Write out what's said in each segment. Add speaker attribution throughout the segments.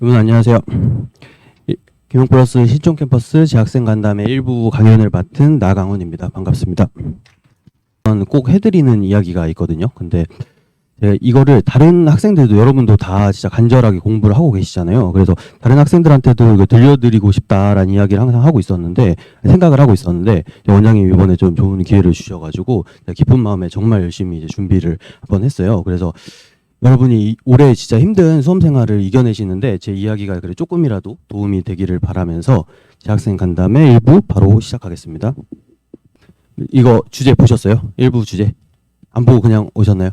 Speaker 1: 여러분 안녕하세요. 김용플러스 신촌 캠퍼스 재학생 간담회 일부 강연을 맡은 나강훈입니다. 반갑습니다. 저는 꼭 해드리는 이야기가 있거든요. 근데 제가 이거를 다른 학생들도 여러분도 다 진짜 간절하게 공부를 하고 계시잖아요. 그래서 다른 학생들한테도 이거 들려드리고 싶다라는 이야기를 항상 하고 있었는데, 생각을 하고 있었는데, 원장님이 이번에 좀 좋은 기회를 주셔가지고 기쁜 마음에 정말 열심히 이제 준비를 한번 했어요. 그래서 여러분이 올해 진짜 힘든 수험 생활을 이겨내시는데 제 이야기가 그래 조금이라도 도움이 되기를 바라면서 재학생 간담회 1부 바로 시작하겠습니다. 이거 주제 보셨어요? 1부 주제? 안 보고 그냥 오셨나요?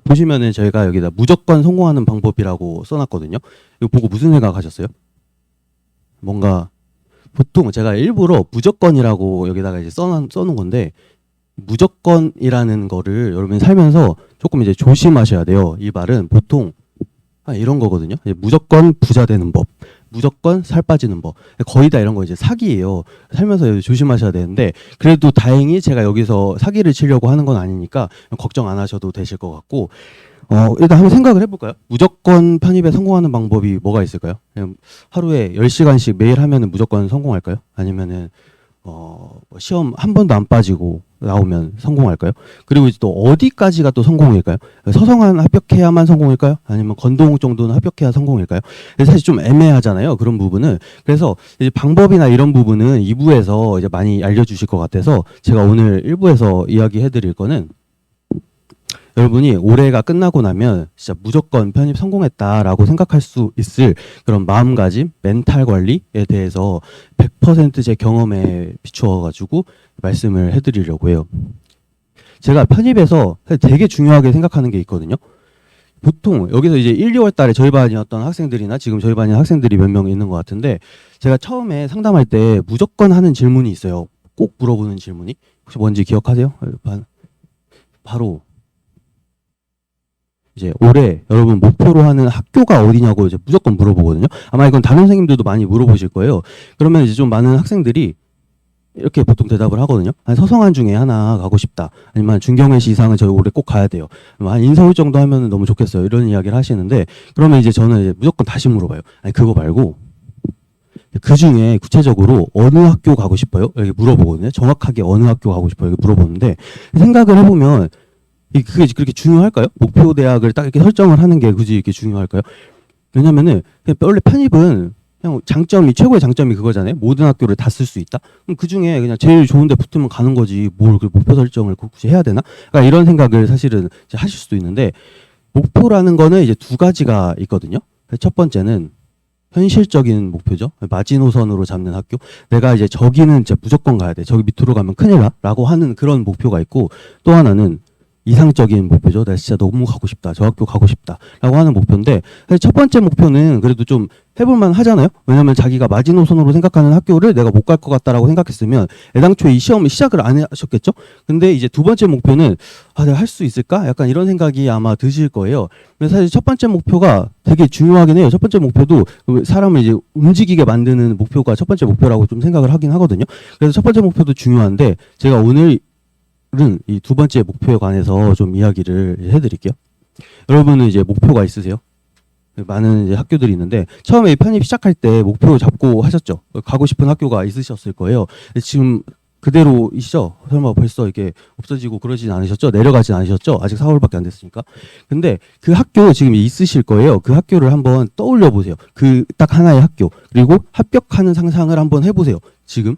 Speaker 1: 보시면은 저희가 여기다 무조건 성공하는 방법이라고 써놨거든요. 이거 보고 무슨 생각하셨어요? 뭔가 보통 제가 일부러 무조건이라고 여기다가 이제 써놓은 건데, 무조건이라는 거를 여러분이 살면서 조금 이제 조심하셔야 돼요. 이 말은 보통 이런 거거든요. 무조건 부자 되는 법, 무조건 살 빠지는 법, 거의 다 이런 거 이제 사기예요. 살면서 조심하셔야 되는데, 그래도 다행히 제가 여기서 사기를 치려고 하는 건 아니니까 걱정 안 하셔도 되실 것 같고, 일단 한번 생각을 해볼까요? 무조건 편입에 성공하는 방법이 뭐가 있을까요? 그냥 하루에 10시간씩 매일 하면은 무조건 성공할까요? 아니면은 시험 한 번도 안 빠지고 나오면 성공할까요? 그리고 이제 또 어디까지가 또 성공일까요? 서성한 합격해야만 성공일까요? 아니면 건동 정도는 합격해야 성공일까요? 사실 좀 애매하잖아요, 그런 부분은. 그래서 이제 방법이나 이런 부분은 2부에서 이제 많이 알려주실 것 같아서 제가 오늘 1부에서 이야기해 드릴 거는, 여러분이 올해가 끝나고 나면 진짜 무조건 편입 성공했다라고 생각할 수 있을 그런 마음가짐, 멘탈 관리에 대해서 100% 제 경험에 비추어가지고 말씀을 해드리려고 해요. 제가 편입에서 되게 중요하게 생각하는 게 있거든요. 보통 여기서 이제 1, 2월 달에 저희 반이었던 학생들이나 지금 저희 반에 학생들이 몇 명 있는 것 같은데, 제가 처음에 상담할 때 무조건 하는 질문이 있어요. 꼭 물어보는 질문이. 혹시 뭔지 기억하세요? 바로 이제 올해 여러분 목표로 하는 학교가 어디냐고 이제 무조건 물어보거든요. 아마 이건 다른 선생님들도 많이 물어보실 거예요. 그러면 이제 좀 많은 학생들이 이렇게 보통 대답을 하거든요. 한 서성한 중에 하나 가고 싶다. 아니면 중경외시 이상은 저희 올해 꼭 가야 돼요. 한 인서울 정도 하면 너무 좋겠어요. 이런 이야기를 하시는데, 그러면 이제 저는 이제 무조건 다시 물어봐요. 아니 그거 말고 그 중에 구체적으로 어느 학교 가고 싶어요? 이렇게 물어보거든요. 정확하게 어느 학교 가고 싶어요? 이렇게 물어보는데, 생각을 해보면 그게 그렇게 중요할까요? 목표 대학을 딱 이렇게 설정을 하는 게 굳이 이렇게 중요할까요? 왜냐면은 원래 편입은 그냥 최고의 장점이 그거잖아요. 모든 학교를 다 쓸 수 있다. 그럼 그 중에 그냥 제일 좋은데 붙으면 가는 거지. 뭘 그 목표 설정을 굳이 해야 되나? 그러니까 이런 생각을 사실은 이제 하실 수도 있는데, 목표라는 거는 이제 두 가지가 있거든요. 첫 번째는 현실적인 목표죠. 마지노선으로 잡는 학교. 내가 이제 저기는 진짜 무조건 가야 돼. 저기 밑으로 가면 큰일 나. 라고 하는 그런 목표가 있고, 또 하나는 이상적인 목표죠. 내가 진짜 너무 가고 싶다. 저 학교 가고 싶다. 라고 하는 목표인데, 사실 첫 번째 목표는 그래도 좀 해볼만 하잖아요. 왜냐면 자기가 마지노선으로 생각하는 학교를 내가 못 갈 것 같다라고 생각했으면 애당초에 이 시험을 시작을 안 하셨겠죠. 근데 이제 두 번째 목표는 내가 할 수 있을까? 약간 이런 생각이 아마 드실 거예요. 근데 사실 첫 번째 목표가 되게 중요하긴 해요. 첫 번째 목표도 사람을 이제 움직이게 만드는 목표가 첫 번째 목표라고 좀 생각을 하긴 하거든요. 그래서 첫 번째 목표도 중요한데, 제가 오늘 이 두 번째 목표에 관해서 좀 이야기를 해드릴게요. 여러분은 이제 목표가 있으세요? 많은 이제 학교들이 있는데, 처음에 편입 시작할 때 목표 잡고 하셨죠? 가고 싶은 학교가 있으셨을 거예요. 지금 그대로이시죠? 설마 벌써 이렇게 없어지고 그러진 않으셨죠? 내려가진 않으셨죠? 아직 4월밖에 안 됐으니까. 근데 그 학교 지금 있으실 거예요. 그 학교를 한번 떠올려 보세요. 그 딱 하나의 학교. 그리고 합격하는 상상을 한번 해보세요. 지금.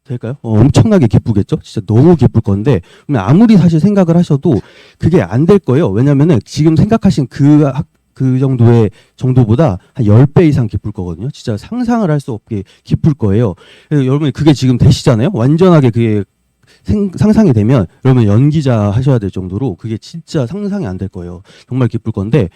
Speaker 1: 될까요? 엄청나게 기쁘겠죠? 진짜 너무 기쁠 건데, 아무리 사실 생각을 하셔도 그게 안 될 거예요. 왜냐면은 지금 생각하신 그 정도보다 한 10배 이상 기쁠 거거든요. 진짜 상상을 할 수 없게 기쁠 거예요. 그래서 여러분이 그게 지금 되시잖아요? 완전하게 그게 상상이 되면 여러분 연기자 하셔야 될 정도로 그게 진짜 상상이 안 될 거예요. 정말 기쁠 건데,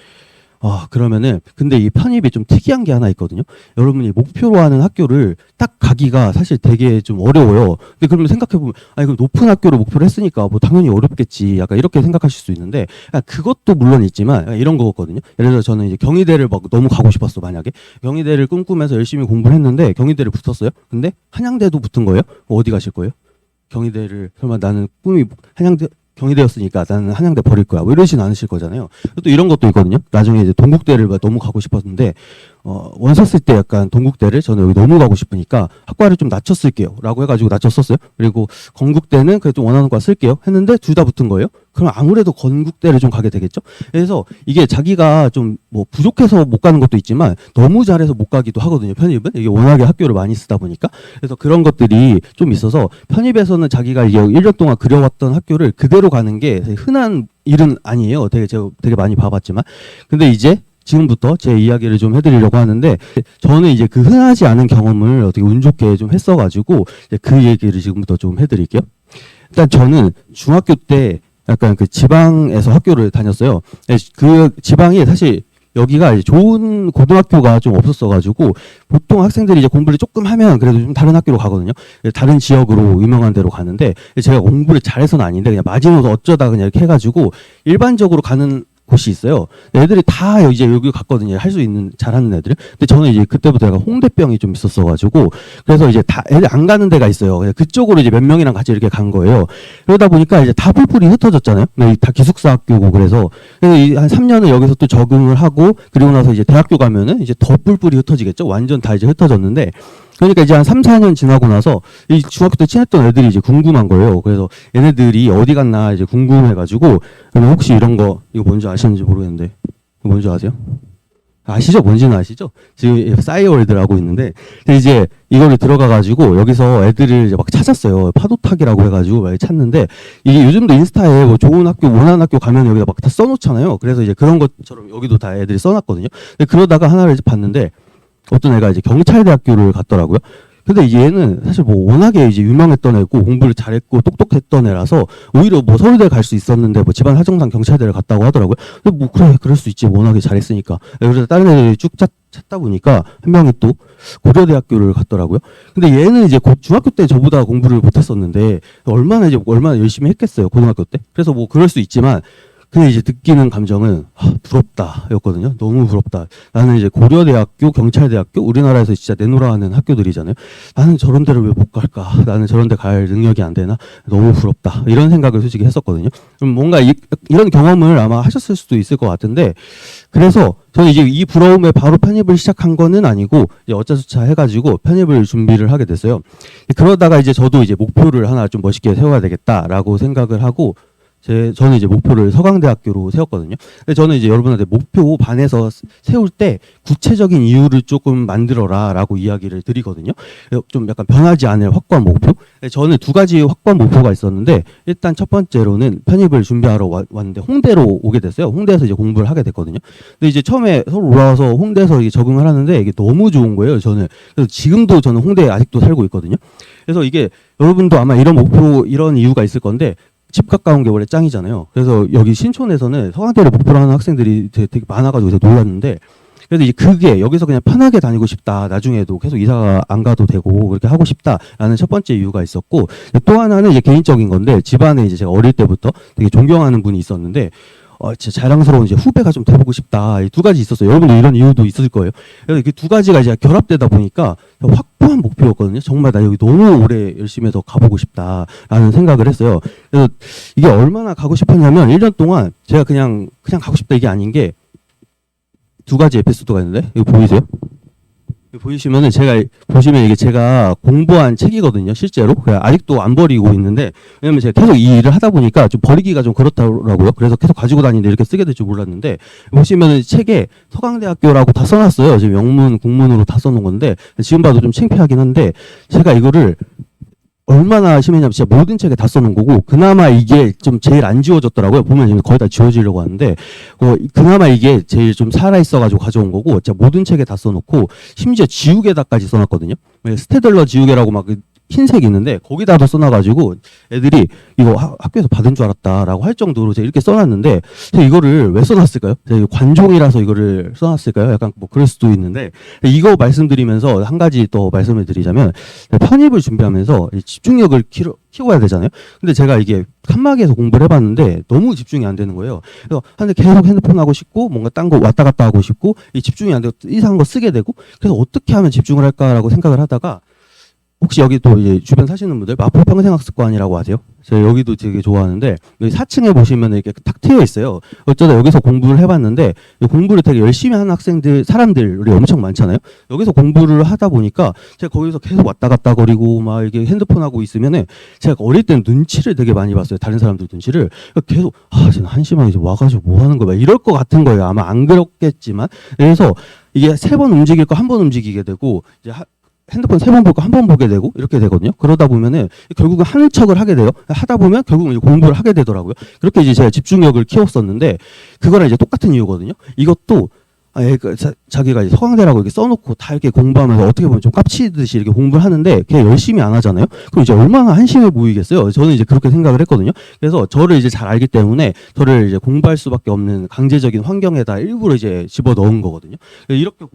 Speaker 1: 그러면은, 근데 이 편입이 좀 특이한 게 하나 있거든요. 여러분이 목표로 하는 학교를 딱 가기가 사실 되게 좀 어려워요. 근데 그러면 생각해보면, 그럼 높은 학교를 목표로 했으니까 뭐 당연히 어렵겠지. 약간 이렇게 생각하실 수 있는데, 그것도 물론 있지만, 이런 거거든요. 예를 들어 저는 이제 경희대를 막 너무 가고 싶었어, 만약에. 경희대를 꿈꾸면서 열심히 공부를 했는데, 경희대를 붙었어요. 근데 한양대도 붙은 거예요? 어디 가실 거예요? 경희대를, 설마 나는 꿈이 한양대, 경희대였으니까 나는 한양대 버릴 거야. 뭐 이러진 않으실 거잖아요. 또 이런 것도 있거든요. 나중에 이제 동국대를 너무 가고 싶었는데 원서 쓸 때 약간 동국대를 저는 여기 너무 가고 싶으니까 학과를 좀 낮췄을게요. 라고 해가지고 낮췄었어요. 그리고 건국대는 그래도 원하는 과 쓸게요. 했는데 둘 다 붙은 거예요. 그럼 아무래도 건국대를 좀 가게 되겠죠. 그래서 이게 자기가 좀 뭐 부족해서 못 가는 것도 있지만 너무 잘해서 못 가기도 하거든요. 편입은 이게 워낙에 학교를 많이 쓰다 보니까. 그래서 그런 것들이 좀 있어서 편입에서는 자기가 이제 1년 동안 그려왔던 학교를 그대로 가는 게 흔한 일은 아니에요. 제가 되게 많이 봐봤지만. 근데 이제 지금부터 제 이야기를 좀 해드리려고 하는데, 저는 이제 그 흔하지 않은 경험을 어떻게 운 좋게 좀 했어가지고 이제 그 얘기를 지금부터 좀 해드릴게요. 일단 저는 중학교 때 약간 그 지방에서 학교를 다녔어요. 그 지방이 사실 여기가 이제 좋은 고등학교가 좀 없었어가지고 보통 학생들이 이제 공부를 조금 하면 그래도 좀 다른 학교로 가거든요. 다른 지역으로 유명한 데로 가는데, 제가 공부를 잘해서는 아닌데 그냥 마지노선 어쩌다 그냥 이렇게 해가지고 일반적으로 가는 곳이 있어요. 애들이 다 이제 여기 갔거든요. 할 수 있는 잘하는 애들. 근데 저는 이제 그때부터 약간 홍대병이 좀 있었어가지고 그래서 이제 다 애들 안 가는 데가 있어요. 그쪽으로 이제 몇 명이랑 같이 이렇게 간 거예요. 그러다 보니까 이제 다 뿔뿔이 흩어졌잖아요. 다 기숙사 학교고 그래서 한 3년을 여기서 또 적응을 하고 그리고 나서 이제 대학교 가면은 이제 더 뿔뿔이 흩어지겠죠. 완전 다 이제 흩어졌는데. 그러니까 이제 한 3, 4년 지나고 나서 이 중학교 때 친했던 애들이 이제 궁금한 거예요. 그래서 얘네들이 어디 갔나 이제 궁금해가지고, 그러면 혹시 이런 거, 이거 뭔지 아시는지 모르겠는데, 이거 뭔지 아세요? 아시죠? 뭔지는 아시죠? 지금 싸이월드라고 있는데, 이제 이거를 들어가가지고 여기서 애들을 이제 막 찾았어요. 파도타기라고 해가지고 막 찾는데, 이게 요즘도 인스타에 뭐 좋은 학교, 원하는 학교 가면 여기다 막 다 써놓잖아요. 그래서 이제 그런 것처럼 여기도 다 애들이 써놨거든요. 근데 그러다가 하나를 이제 봤는데, 어떤 애가 이제 경찰대학교를 갔더라고요. 근데 얘는 사실 뭐 워낙에 이제 유명했던 애고 공부를 잘했고 똑똑했던 애라서 오히려 뭐 서울대 갈 수 있었는데 뭐 집안 사정상 경찰대를 갔다고 하더라고요. 근데 뭐 그래 그럴 수 있지 워낙에 잘했으니까. 그래서 다른 애들이 쭉 찾다 보니까 한 명이 또 고려대학교를 갔더라고요. 근데 얘는 이제 중학교 때 저보다 공부를 못했었는데 얼마나 열심히 했겠어요 고등학교 때. 그래서 뭐 그럴 수 있지만. 근데 이제 느끼는 감정은 부럽다였거든요. 너무 부럽다. 나는 이제 고려대학교, 경찰대학교, 우리나라에서 진짜 내놓으라 하는 학교들이잖아요. 나는 저런 데를 왜 못 갈까? 나는 저런 데 갈 능력이 안 되나? 너무 부럽다. 이런 생각을 솔직히 했었거든요. 그럼 뭔가 이런 경험을 아마 하셨을 수도 있을 것 같은데, 그래서 저는 이제 이 부러움에 바로 편입을 시작한 거는 아니고, 이제 어쩌저쩌 해가지고 편입을 준비를 하게 됐어요. 그러다가 이제 저도 이제 목표를 하나 좀 멋있게 세워야 되겠다라고 생각을 하고, 저는 이제 목표를 서강대학교로 세웠거든요. 근데 저는 이제 여러분한테 목표 반에서 세울 때 구체적인 이유를 조금 만들어라라고 이야기를 드리거든요. 좀 약간 변하지 않을 확고한 목표. 저는 두 가지 확고한 목표가 있었는데, 일단 첫 번째로는 편입을 준비하러 왔는데 홍대로 오게 됐어요. 홍대에서 이제 공부를 하게 됐거든요. 근데 이제 처음에 서울 올라와서 홍대에서 이게 적응을 하는데 이게 너무 좋은 거예요. 저는. 그래서 지금도 저는 홍대에 아직도 살고 있거든요. 그래서 이게 여러분도 아마 이런 목표, 이런 이유가 있을 건데, 집 가까운 게 원래 짱이잖아요. 그래서 여기 신촌에서는 서강대를 목표로 하는 학생들이 되게 많아가지고 그래서 놀랐는데, 그래서 이제 그게 여기서 그냥 편하게 다니고 싶다. 나중에도 계속 이사 안 가도 되고 그렇게 하고 싶다라는 첫 번째 이유가 있었고, 또 하나는 이제 개인적인 건데, 집안에 이제 제가 어릴 때부터 되게 존경하는 분이 있었는데, 진짜 자랑스러운 이제 후배가 좀 돼보고 싶다. 이 두 가지 있었어요. 여러분도 이런 이유도 있을 거예요. 그래서 그 두 가지가 이제 결합되다 보니까 확고한 목표였거든요. 정말 나 여기 너무 오래 열심히 해서 가보고 싶다라는 생각을 했어요. 그래서 이게 얼마나 가고 싶었냐면 1년 동안 제가 그냥 가고 싶다 이게 아닌 게 두 가지 에피소드가 있는데, 이거 보이세요? 보이시면은 보시면 이게 제가 공부한 책이거든요, 실제로. 아직도 안 버리고 있는데, 왜냐면 제가 계속 이 일을 하다 보니까 좀 버리기가 좀 그렇더라고요. 그래서 계속 가지고 다니는데 이렇게 쓰게 될 줄 몰랐는데, 보시면은 책에 서강대학교라고 다 써놨어요. 지금 영문, 국문으로 다 써놓은 건데, 지금 봐도 좀 창피하긴 한데, 제가 이거를 얼마나 심했냐면 진짜 모든 책에 다 써놓은 거고, 그나마 이게 좀 제일 안 지워졌더라고요. 보면 지금 거의 다 지워지려고 하는데, 그나마 이게 제일 좀 살아있어가지고 가져온 거고, 진짜 모든 책에 다 써놓고, 심지어 지우개다까지 써놨거든요. 스테들러 지우개라고 막 흰색이 있는데, 거기다도 써놔가지고, 애들이 이거 학교에서 받은 줄 알았다라고 할 정도로 제가 이렇게 써놨는데, 제가 이거를 왜 써놨을까요? 제가 관종이라서 이거를 써놨을까요? 약간 뭐 그럴 수도 있는데, 이거 말씀드리면서 한 가지 또 말씀을 드리자면, 편입을 준비하면서 집중력을 키워야 되잖아요. 근데 제가 이게 칸막이에서 공부를 해봤는데 너무 집중이 안 되는 거예요. 그래서 하는데 계속 핸드폰 하고 싶고 뭔가 딴 거 왔다 갔다 하고 싶고 이 집중이 안 되고 이상한 거 쓰게 되고, 그래서 어떻게 하면 집중을 할까라고 생각을 하다가 혹시 여기 또 이제 주변 사시는 분들 마포 평생학습관이라고 아세요? 제가 여기도 되게 좋아하는데 여기 4층에 보시면 이렇게 탁 트여 있어요. 어쩌다 여기서 공부를 해봤는데 공부를 되게 열심히 하는 사람들이 엄청 많잖아요. 여기서 공부를 하다 보니까 제가 거기서 계속 왔다 갔다 거리고 막 이게 핸드폰 하고 있으면은 제가 어릴 때는 눈치를 되게 많이 봤어요. 다른 사람들 눈치를. 계속 지금 한심하게 이제 와가지고 뭐 하는 거야? 막 이럴 것 같은 거예요. 아마 안 그렇겠지만. 그래서 이게 3번 움직일 거 1번 움직이게 되고 이제 핸드폰 3번 볼 거 1번 보게 되고 이렇게 되거든요. 그러다 보면은 결국은 하는 척을 하게 돼요. 하다 보면 결국은 이제 공부를 하게 되더라고요. 그렇게 이제 제가 집중력을 키웠었는데 그거랑 이제 똑같은 이유거든요. 이것도 자기가 이제 서강대라고 이렇게 써놓고 다 이렇게 공부하면서 어떻게 보면 좀 깝치듯이 이렇게 공부를 하는데 그냥 열심히 안 하잖아요. 그럼 이제 얼마나 한심해 보이겠어요. 저는 이제 그렇게 생각을 했거든요. 그래서 저를 이제 잘 알기 때문에 저를 이제 공부할 수밖에 없는 강제적인 환경에다 일부러 이제 집어 넣은 거거든요. 이렇게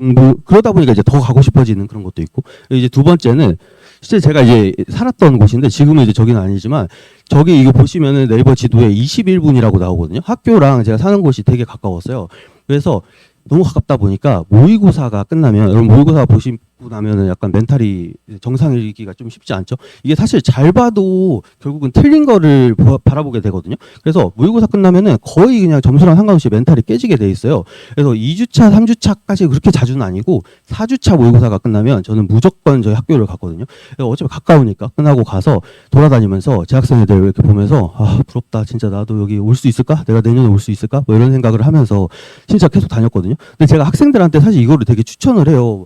Speaker 1: 그러다 보니까 이제 더 가고 싶어지는 그런 것도 있고 이제 두 번째는 실제 제가 이제 살았던 곳인데 지금은 이제 저기는 아니지만 저기 이거 보시면은 네이버 지도에 21분이라고 나오거든요. 학교랑 제가 사는 곳이 되게 가까웠어요. 그래서 너무 가깝다 보니까 모의고사가 끝나면 여러분 모의고사 보시고 나면은 약간 멘탈이 정상이기가 좀 쉽지 않죠. 이게 사실 잘 봐도 결국은 틀린 거를 바라보게 되거든요. 그래서 모의고사 끝나면은 거의 그냥 점수랑 상관없이 멘탈이 깨지게 돼 있어요. 그래서 2주차, 3주차까지 그렇게 자주는 아니고 4주차 모의고사가 끝나면 저는 무조건 저희 학교를 갔거든요. 어차피 가까우니까 끝나고 가서 돌아다니면서 재학생 애들 이렇게 보면서 부럽다. 진짜 나도 여기 올 수 있을까? 내가 내년에 올 수 있을까? 뭐 이런 생각을 하면서 진짜 계속 다녔거든요. 근데 제가 학생들한테 사실 이거를 되게 추천을 해요.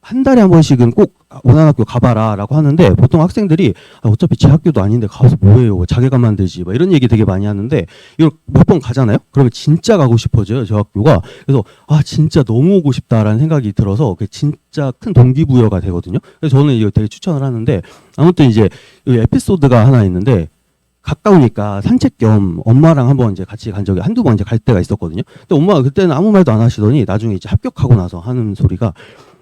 Speaker 1: 한 달에 한 번씩은 꼭 원하는 학교 가봐라 라고 하는데 보통 학생들이 어차피 제 학교도 아닌데 가서 뭐해요 자기가 만들지 막 이런 얘기 되게 많이 하는데 이걸 몇 번 가잖아요. 그러면 진짜 가고 싶어져요 저 학교가. 그래서 진짜 너무 오고 싶다라는 생각이 들어서 그게 진짜 큰 동기부여가 되거든요. 그래서 저는 이거 되게 추천을 하는데 아무튼 이제 이 에피소드가 하나 있는데 가까우니까 산책 겸 엄마랑 한번 이제 같이 간 적이 한두 번 이제 갈 때가 있었거든요. 근데 엄마가 그때는 아무 말도 안 하시더니 나중에 이제 합격하고 나서 하는 소리가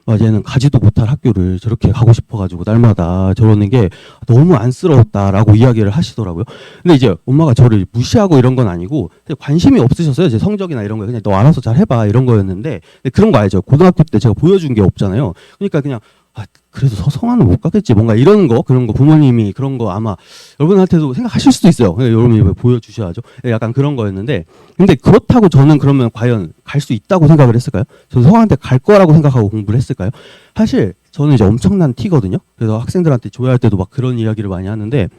Speaker 1: 얘는 가지도 못할 학교를 저렇게 가고 싶어가지고 날마다 저러는 게 너무 안쓰러웠다라고 이야기를 하시더라고요. 근데 이제 엄마가 저를 무시하고 이런 건 아니고 관심이 없으셨어요. 제 성적이나 이런 거에 그냥 너 알아서 잘 해봐 이런 거였는데 그런 거 알죠. 고등학교 때 제가 보여준 게 없잖아요. 그러니까 그냥 그래도 서성하는 못 가겠지 뭔가 이런 거 그런 거 부모님이 그런 거 아마 여러분한테도 생각하실 수도 있어요. 여러분이 보여주셔야죠. 약간 그런 거였는데 근데 그렇다고 저는 그러면 과연 갈 수 있다고 생각을 했을까요? 저는 서강대 갈 거라고 생각하고 공부를 했을까요? 사실 저는 이제 엄청난 티거든요. 그래서 학생들한테 조회할 때도 막 그런 이야기를 많이 하는데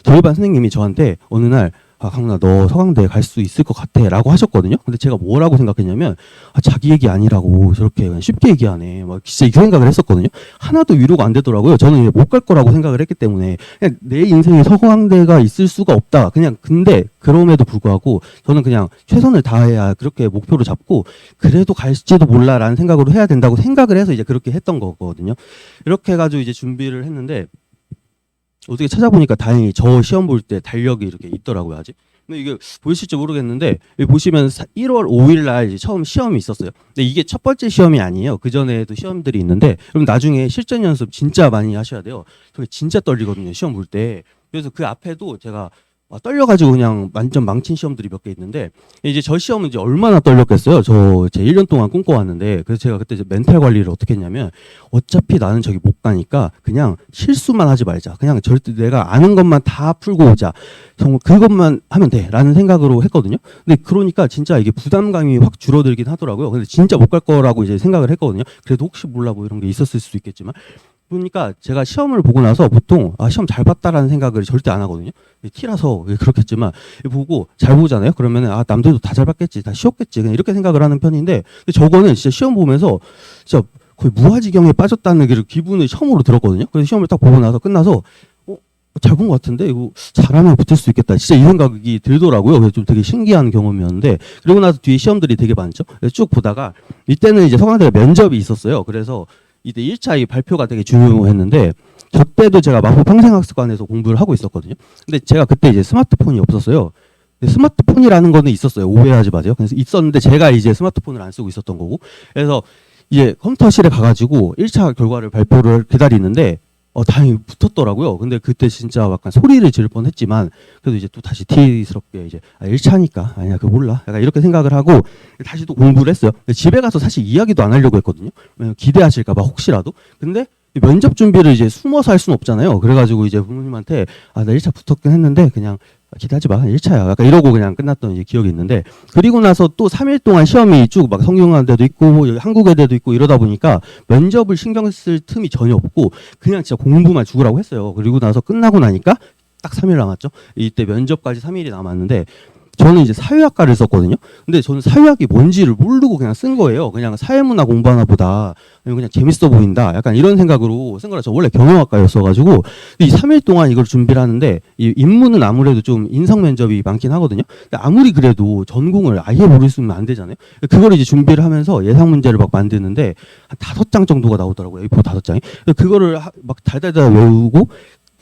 Speaker 1: 저희 반 선생님이 저한테 어느 날 강훈아 너 서강대에 갈 수 있을 것 같아 라고 하셨거든요. 근데 제가 뭐라고 생각했냐면 자기 얘기 아니라고 저렇게 그냥 쉽게 얘기하네 막 진짜 이 생각을 했었거든요. 하나도 위로가 안 되더라고요. 저는 못 갈 거라고 생각을 했기 때문에 그냥 내 인생에 서강대가 있을 수가 없다 그냥. 근데 그럼에도 불구하고 저는 그냥 최선을 다해야 그렇게 목표를 잡고 그래도 갈지도 몰라 라는 생각으로 해야 된다고 생각을 해서 이제 그렇게 했던 거거든요. 이렇게 해가지고 이제 준비를 했는데 어떻게 찾아보니까 다행히 저 시험 볼 때 달력이 이렇게 있더라고요 아직. 근데 이게 보이실지 모르겠는데 여기 보시면 1월 5일 날 이제 처음 시험이 있었어요. 근데 이게 첫 번째 시험이 아니에요. 그 전에도 시험들이 있는데 그럼 나중에 실전 연습 진짜 많이 하셔야 돼요. 저게 진짜 떨리거든요 시험 볼 때. 그래서 그 앞에도 제가 떨려가지고 그냥 완전 망친 시험들이 몇 개 있는데 이제 저 시험은 이제 얼마나 떨렸겠어요. 제 1년 동안 꿈꿔왔는데 그래서 제가 그때 이제 멘탈 관리를 어떻게 했냐면 어차피 나는 저기 못 가니까 그냥 실수만 하지 말자. 그냥 절대 내가 아는 것만 다 풀고 오자. 정말 그것만 하면 돼 라는 생각으로 했거든요. 근데 그러니까 진짜 이게 부담감이 확 줄어들긴 하더라고요. 근데 진짜 못 갈 거라고 이제 생각을 했거든요. 그래도 혹시 몰라 뭐 이런 게 있었을 수도 있겠지만 그러니까 제가 시험을 보고 나서 보통 시험 잘 봤다라는 생각을 절대 안 하거든요. 티라서 그렇겠지만 보고 잘 보잖아요. 그러면 남들도 다 잘 봤겠지, 다 쉬웠겠지, 그냥 이렇게 생각을 하는 편인데 저거는 진짜 시험 보면서 진짜 거의 무아지경에 빠졌다는 그 기분을 처음으로 들었거든요. 그래서 시험을 딱 보고 나서 끝나서 잘 본 것 같은데 이거 잘하면 붙을 수 있겠다. 진짜 이 생각이 들더라고요. 그래서 좀 되게 신기한 경험이었는데 그리고 나서 뒤에 시험들이 되게 많죠. 쭉 보다가 이때는 이제 서강대가 면접이 있었어요. 그래서 이때 1차 이 발표가 되게 중요했는데 저 때도 제가 마포 평생학습관에서 공부를 하고 있었거든요. 근데 제가 그때 이제 스마트폰이 없었어요. 근데 스마트폰이라는 거는 있었어요. 오해하지 마세요. 그래서 있었는데 제가 이제 스마트폰을 안 쓰고 있었던 거고 그래서 이제 컴퓨터실에 가가지고 1차 결과를 발표를 기다리는데 다행히 붙었더라고요. 근데 그때 진짜 약간 소리를 지를 뻔했지만 그래도 이제 또 다시 티스럽게 이제 1차니까 아니야 그거 몰라 약간 이렇게 생각을 하고 다시 또 공부를 했어요. 근데 집에 가서 사실 이야기도 안 하려고 했거든요. 기대하실까 봐 혹시라도. 근데 면접 준비를 이제 숨어서 할 수는 없잖아요. 그래가지고 이제 부모님한테 나 1차 붙었긴 했는데 그냥 기대하지 마. 1차야. 약간 이러고 그냥 끝났던 이제 기억이 있는데, 그리고 나서 또 3일 동안 시험이 쭉 막 성균관대도 있고 뭐 한국외대도 있고 이러다 보니까 면접을 신경 쓸 틈이 전혀 없고 그냥 진짜 공부만 죽으라고 했어요. 그리고 나서 끝나고 나니까 딱 3일 남았죠. 이때 면접까지 3일이 남았는데 저는 이제 사회학과를 썼거든요. 근데 저는 사회학이 뭔지를 모르고 그냥 쓴 거예요. 그냥 사회문화 공부하나 보다. 그냥 재밌어 보인다. 약간 이런 생각으로 쓴 거라. 저 원래 경영학과였어가지고 이 3일 동안 이걸 준비를 하는데, 이 인문은 아무래도 좀 인성 면접이 많긴 하거든요. 근데 아무리 그래도 전공을 아예 모르시면 안 되잖아요. 그걸 이제 준비를 하면서 예상 문제를 막 만드는데 한 5장 정도가 나오더라고요. A4 5장이. 그거를 막 달달달 외우고,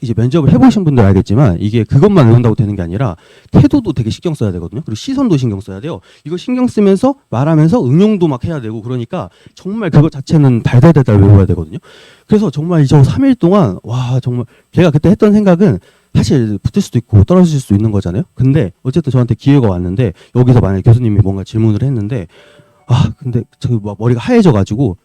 Speaker 1: 이제 면접을 해보신 분들 알겠지만 이게 그것만 외운다고 되는 게 아니라 태도도 되게 신경 써야 되거든요. 그리고 시선도 신경 써야 돼요. 이거 신경 쓰면서 말하면서 응용도 막 해야 되고, 그러니까 정말 그거 자체는 달달달달 외워야 되거든요. 그래서 정말 저 3일 동안 와, 정말 제가 그때 했던 생각은 사실 붙을 수도 있고 떨어질 수도 있는 거잖아요. 근데 어쨌든 저한테 기회가 왔는데, 여기서 만약에 교수님이 뭔가 질문을 했는데 근데 저기 막 머리가 하얘져가지고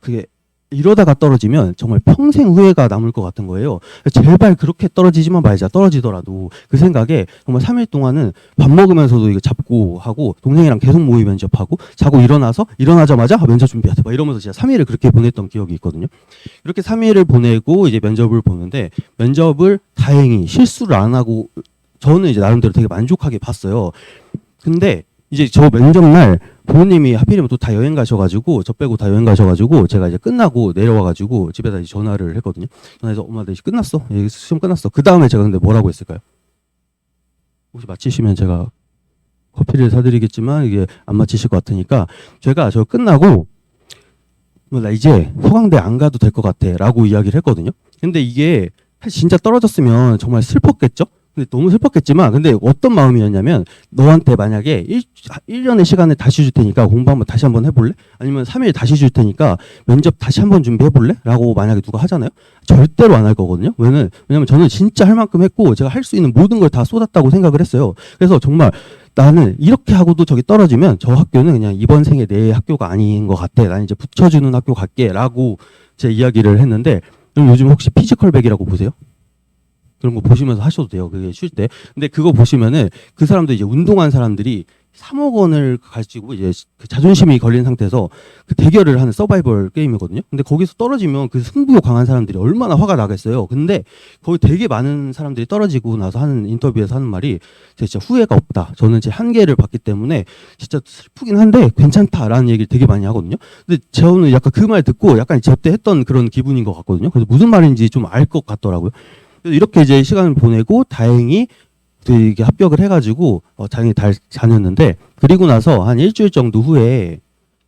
Speaker 1: 그게 이러다가 떨어지면 정말 평생 후회가 남을 것 같은 거예요. 제발 그렇게 떨어지지만 말자. 떨어지더라도 그 생각에 정말 3일 동안은 밥 먹으면서도 이거 잡고 하고, 동생이랑 계속 모의 면접하고, 자고 일어나자마자 면접 준비하자 막 이러면서 진짜 3일을 그렇게 보냈던 기억이 있거든요. 이렇게 3일을 보내고 이제 면접을 보는데, 면접을 다행히 실수를 안 하고 저는 이제 나름대로 되게 만족하게 봤어요. 근데 이제 저 면접날 부모님이 하필이면 또 다 여행 가셔가지고, 저 빼고 다 여행 가셔가지고, 제가 이제 끝나고 내려와가지고 집에다 이제 전화를 했거든요. 전화해서 엄마, 나 이제 끝났어. 시험 끝났어. 그 다음에 제가 근데 뭐라고 했을까요? 혹시 맞히시면 제가 커피를 사드리겠지만 이게 안 맞히실 것 같으니까, 제가 저 끝나고 나 이제 서강대 안 가도 될 것 같아 라고 이야기를 했거든요. 근데 이게 사실 진짜 떨어졌으면 정말 슬펐겠죠? 근데 너무 슬펐겠지만, 근데 어떤 마음이었냐면, 너한테 만약에 1년의 시간을 다시 줄 테니까 공부 한번 다시 한번 해볼래? 아니면 3일 다시 줄 테니까 면접 다시 한번 준비해볼래? 라고 만약에 누가 하잖아요? 절대로 안 할 거거든요. 왜냐면 저는 진짜 할 만큼 했고 제가 할 수 있는 모든 걸 다 쏟았다고 생각을 했어요. 그래서 정말 나는 이렇게 하고도 저기 떨어지면 저 학교는 그냥 이번 생에 내 학교가 아닌 것 같아. 나는 이제 붙여주는 학교 갈게 라고 제 이야기를 했는데, 그럼 요즘 혹시 피지컬백이라고 보세요? 그런 거 보시면서 하셔도 돼요. 그게 쉴 때. 근데 그거 보시면은 그 사람들 이제 운동한 사람들이 3억 원을 가지고 이제 그 자존심이 걸린 상태에서 그 대결을 하는 서바이벌 게임이거든요. 근데 거기서 떨어지면 그 승부욕 강한 사람들이 얼마나 화가 나겠어요. 근데 거기 되게 많은 사람들이 떨어지고 나서 하는 인터뷰에서 하는 말이, 제가 진짜 후회가 없다. 저는 제 한계를 봤기 때문에 진짜 슬프긴 한데 괜찮다라는 얘기를 되게 많이 하거든요. 근데 저는 약간 그 말 듣고 약간 제때 했던 그런 기분인 것 같거든요. 그래서 무슨 말인지 좀 알 것 같더라고요. 이렇게 이제 시간을 보내고 다행히 이게 합격을 해가지고 다행히 잘 다녔는데, 그리고 나서 한 일주일 정도 후에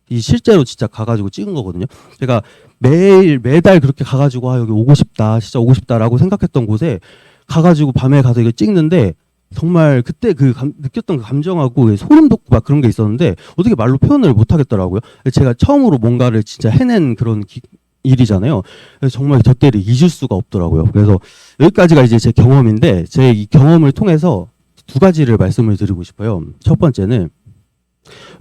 Speaker 1: 이 실제로 진짜 가가지고 찍은 거거든요. 제가 매달 그렇게 가가지고 여기 오고 싶다, 진짜 오고 싶다라고 생각했던 곳에 가가지고 밤에 가서 이거 찍는데, 정말 그때 느꼈던 그 감정하고 소름 돋고 막 그런 게 있었는데 어떻게 말로 표현을 못 하겠더라고요. 제가 처음으로 뭔가를 진짜 해낸 그런 일이잖아요. 그래서 정말 저 때를 잊을 수가 없더라고요. 그래서 여기까지가 이제 제 경험인데, 제 이 경험을 통해서 두 가지를 말씀을 드리고 싶어요. 첫 번째는,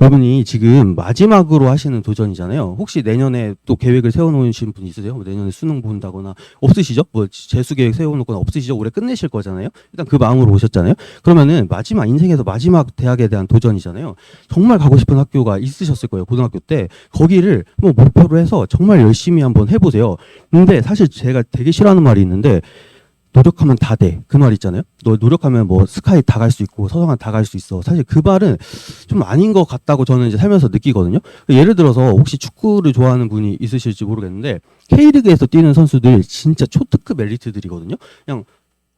Speaker 1: 여러분이 지금 마지막으로 하시는 도전이잖아요. 혹시 내년에 또 계획을 세워놓으신 분 있으세요? 뭐 내년에 수능 본다거나 없으시죠? 뭐 재수 계획 세워놓거나 없으시죠? 올해 끝내실 거잖아요. 일단 그 마음으로 오셨잖아요. 그러면은 인생에서 마지막 대학에 대한 도전이잖아요. 정말 가고 싶은 학교가 있으셨을 거예요. 고등학교 때 거기를 뭐 목표로 해서 정말 열심히 한번 해보세요. 근데 사실 제가 되게 싫어하는 말이 있는데, 노력하면 다 돼. 그 말 있잖아요. 너 노력하면 뭐 스카이 다 갈 수 있고 서성한 다 갈 수 있어. 사실 그 말은 좀 아닌 것 같다고 저는 이제 살면서 느끼거든요. 예를 들어서 혹시 축구를 좋아하는 분이 있으실지 모르겠는데, K리그에서 뛰는 선수들 진짜 초특급 엘리트들이거든요. 그냥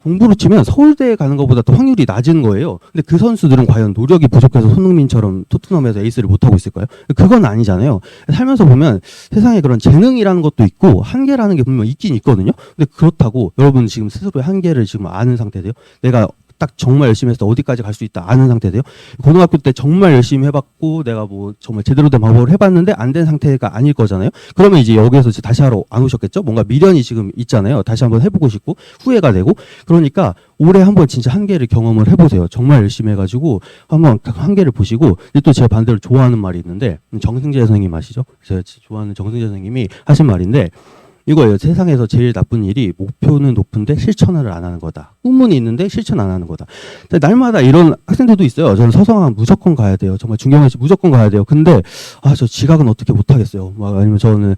Speaker 1: 공부로 치면 서울대에 가는 것보다 더 확률이 낮은 거예요. 근데 그 선수들은 과연 노력이 부족해서 손흥민처럼 토트넘에서 에이스를 못하고 있을까요? 그건 아니잖아요. 살면서 보면 세상에 그런 재능이라는 것도 있고 한계라는 게 분명 있긴 있거든요. 근데 그렇다고 여러분 지금 스스로의 한계를 지금 아는 상태세요? 내가 딱 정말 열심히 해서 어디까지 갈 수 있다 아는 상태세요? 고등학교 때 정말 열심히 해봤고 내가 뭐 정말 제대로 된 방법을 해봤는데 안 된 상태가 아닐 거잖아요. 그러면 이제 여기에서 이제 다시 하러 안 오셨겠죠? 뭔가 미련이 지금 있잖아요. 다시 한번 해보고 싶고 후회가 되고. 그러니까 올해 한번 진짜 한계를 경험을 해보세요. 정말 열심히 해가지고 한번 한계를 보시고. 또 제가 반대로 좋아하는 말이 있는데, 정승재 선생님 아시죠? 제가 좋아하는 정승재 선생님이 하신 말인데, 이거예요. 세상에서 제일 나쁜 일이 목표는 높은데 실천을 안 하는 거다. 꿈은 있는데 실천 안 하는 거다. 근데 날마다 이런 학생들도 있어요. 저는 서성한 무조건 가야 돼요. 정말 중경외시 무조건 가야 돼요. 근데 저 지각은 어떻게 못 하겠어요. 막 아니면 저는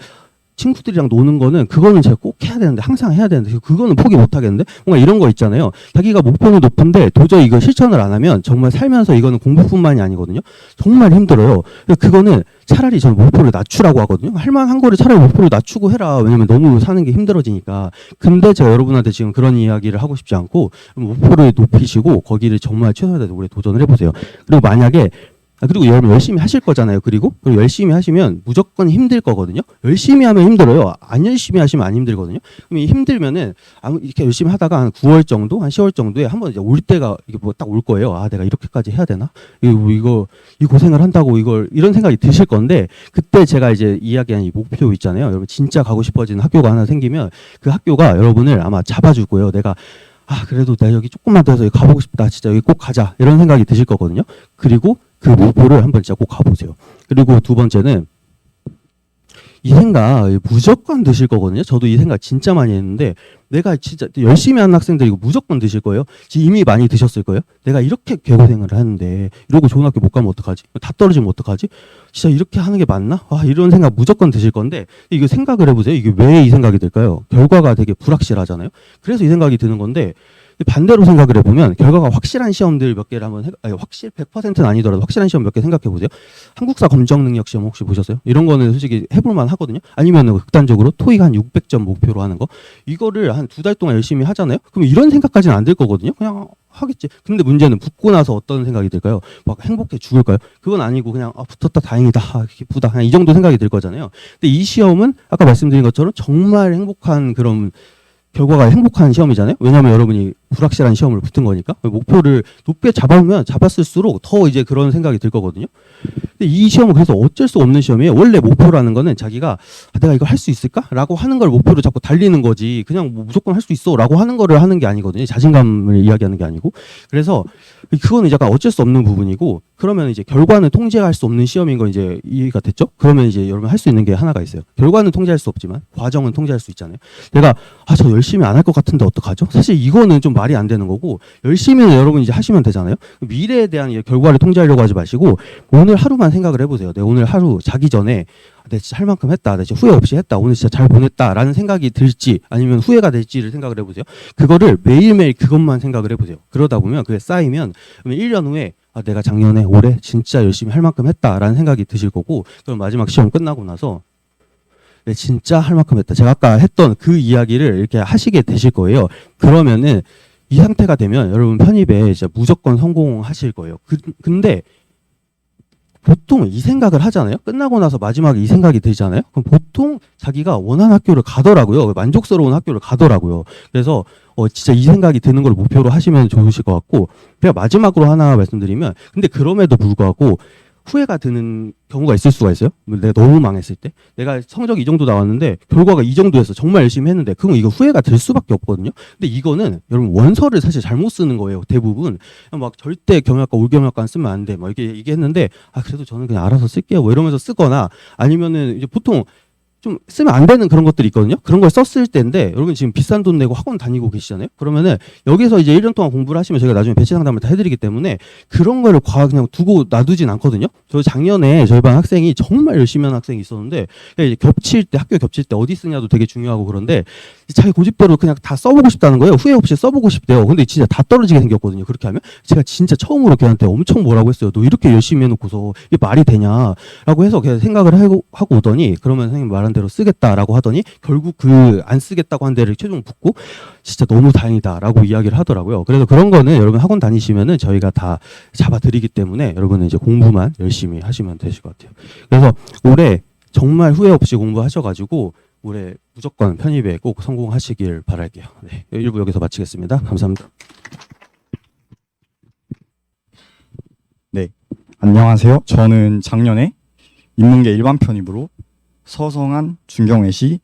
Speaker 1: 친구들이랑 노는 거는 그거는 제가 꼭 해야 되는데 항상 해야 되는데 그거는 포기 못 하겠는데 뭔가 이런 거 있잖아요. 자기가 목표는 높은데 도저히 이거 실천을 안 하면 정말 살면서 이거는 공부뿐만이 아니거든요. 정말 힘들어요. 그거는 차라리 저는 목표를 낮추라고 하거든요. 할 만한 거를 차라리 목표를 낮추고 해라. 왜냐면 너무 사는 게 힘들어지니까. 근데 제가 여러분한테 지금 그런 이야기를 하고 싶지 않고 목표를 높이시고 거기를 정말 최선을 다해서 올해 도전을 해보세요. 그리고 만약에 그리고 여러분 열심히 하실 거잖아요. 그리고 열심히 하시면 무조건 힘들 거거든요. 열심히 하면 힘들어요. 안 열심히 하시면 안 힘들거든요. 그럼 힘들면은 이렇게 열심히 하다가 한 9월 정도, 한 10월 정도에 한번 이제 올 때가 이게 뭐 딱 올 거예요. 내가 이렇게까지 해야 되나? 이 고생을 한다고 이런 생각이 드실 건데 그때 제가 이제 이야기한 이 목표 있잖아요. 여러분 진짜 가고 싶어지는 학교가 하나 생기면 그 학교가 여러분을 아마 잡아줄 거예요. 내가 그래도 내가 여기 조금만 더 해서 여기 가보고 싶다. 진짜 여기 꼭 가자. 이런 생각이 드실 거거든요. 그리고 그 목표를 한번 진짜 꼭 가보세요. 그리고 두 번째는 이 생각 무조건 드실 거거든요. 저도 이 생각 진짜 많이 했는데 내가 진짜 열심히 하는 학생들이 이거 무조건 드실 거예요. 이미 많이 드셨을 거예요. 내가 이렇게 개고생을 하는데 이러고 좋은 학교 못 가면 어떡하지? 다 떨어지면 어떡하지? 진짜 이렇게 하는 게 맞나? 이런 생각 무조건 드실 건데 이거 생각을 해보세요. 이게 왜 이 생각이 들까요? 결과가 되게 불확실하잖아요. 그래서 이 생각이 드는 건데 반대로 생각을 해보면 결과가 확실한 시험들 몇 개를 한번 확실 100%는 아니더라도 확실한 시험 몇 개 생각해 보세요. 한국사 검정 능력 시험 혹시 보셨어요? 이런 거는 솔직히 해볼만 하거든요. 아니면 극단적으로 토익 한 600점 목표로 하는 거 이거를 한 2달 동안 열심히 하잖아요. 그럼 이런 생각까지는 안 들 거거든요. 그냥 하겠지. 근데 문제는 붙고 나서 어떤 생각이 들까요? 막 행복해 죽을까요? 그건 아니고 그냥 붙었다 다행이다 기쁘다 그냥 이 정도 생각이 들 거잖아요. 근데 이 시험은 아까 말씀드린 것처럼 정말 행복한 그런 결과가 행복한 시험이잖아요. 왜냐하면 여러분이 불확실한 시험을 붙은 거니까 목표를 높게 잡았을수록 더 이제 그런 생각이 들 거거든요. 근데 이 시험은 그래서 어쩔 수 없는 시험이에요. 원래 목표라는 거는 자기가 내가 이거 할 수 있을까라고 하는 걸 목표로 자꾸 달리는 거지. 그냥 뭐 무조건 할 수 있어라고 하는 거를 하는 게 아니거든요. 자신감을 이야기하는 게 아니고. 그래서 그거는 약간 어쩔 수 없는 부분이고 그러면 이제 결과는 통제할 수 없는 시험인 거 이제 이해가 됐죠? 그러면 이제 여러분 할 수 있는 게 하나가 있어요. 결과는 통제할 수 없지만 과정은 통제할 수 있잖아요. 내가 저 열심히 안 할 것 같은데 어떡하죠? 사실 이거는 좀 말이 안 되는 거고 열심히는 여러분 이제 하시면 되잖아요. 미래에 대한 결과를 통제하려고 하지 마시고 오늘 하루만 생각을 해보세요. 내가 오늘 하루 자기 전에 내가 진짜 할 만큼 했다. 내가 진짜 후회 없이 했다. 오늘 진짜 잘 보냈다라는 생각이 들지 아니면 후회가 될지를 생각을 해보세요. 그거를 매일매일 그것만 생각을 해보세요. 그러다 보면 그게 쌓이면 1년 후에 내가 작년에 올해 진짜 열심히 할 만큼 했다라는 생각이 드실 거고 그럼 마지막 시험 끝나고 나서 진짜 할 만큼 했다. 제가 아까 했던 그 이야기를 이렇게 하시게 되실 거예요. 그러면은 이 상태가 되면 여러분 편입에 진짜 무조건 성공하실 거예요. 근데 보통 이 생각을 하잖아요. 끝나고 나서 마지막에 이 생각이 들잖아요. 그럼 보통 자기가 원하는 학교를 가더라고요. 만족스러운 학교를 가더라고요. 그래서 진짜 이 생각이 드는 걸 목표로 하시면 좋으실 것 같고 제가 마지막으로 하나 말씀드리면 근데 그럼에도 불구하고 후회가 드는 경우가 있을 수가 있어요. 내가 너무 망했을 때 내가 성적이 이 정도 나왔는데 결과가 이 정도였어. 정말 열심히 했는데 그럼 이거 후회가 될 수밖에 없거든요. 근데 이거는 여러분 원서를 사실 잘못 쓰는 거예요. 대부분 막 절대 경영학과 올경영학과 쓰면 안 돼. 막 이게 했는데 그래도 저는 그냥 알아서 쓸게요. 뭐 이러면서 쓰거나 아니면은 이제 보통 좀 쓰면 안 되는 그런 것들이 있거든요. 그런 걸 썼을 때인데 여러분 지금 비싼 돈 내고 학원 다니고 계시잖아요. 그러면은 여기서 이제 1년 동안 공부를 하시면 저희가 나중에 배치 상담을 다 해드리기 때문에 그런 거를 그냥 두고 놔두진 않거든요. 저 작년에 저희 반 학생이 정말 열심히 하는 학생이 있었는데 이제 겹칠 때 학교 겹칠 때 어디 쓰냐도 되게 중요하고 그런데 자기 고집대로 그냥 다 써보고 싶다는 거예요. 후회 없이 써보고 싶대요. 근데 진짜 다 떨어지게 생겼거든요. 그렇게 하면 제가 진짜 처음으로 걔한테 엄청 뭐라고 했어요. 너 이렇게 열심히 해놓고서 이게 말이 되냐라고 해서 걔 생각을 하고 오더니 그러면 선생님 말한 대로 쓰겠다라고 하더니 결국 그 안 쓰겠다고 한 데를 최종 붙고 진짜 너무 다행이다라고 이야기를 하더라고요. 그래서 그런 거는 여러분 학원 다니시면은 저희가 다 잡아드리기 때문에 여러분은 이제 공부만 열심히 하시면 되실 것 같아요. 그래서 올해 정말 후회 없이 공부하셔가지고 올해 무조건 편입에 꼭 성공하시길 바랄게요. 네, 1부 여기서 마치겠습니다. 감사합니다.
Speaker 2: 네, 안녕하세요. 저는 작년에 인문계 일반 편입으로 서성한, 중경외시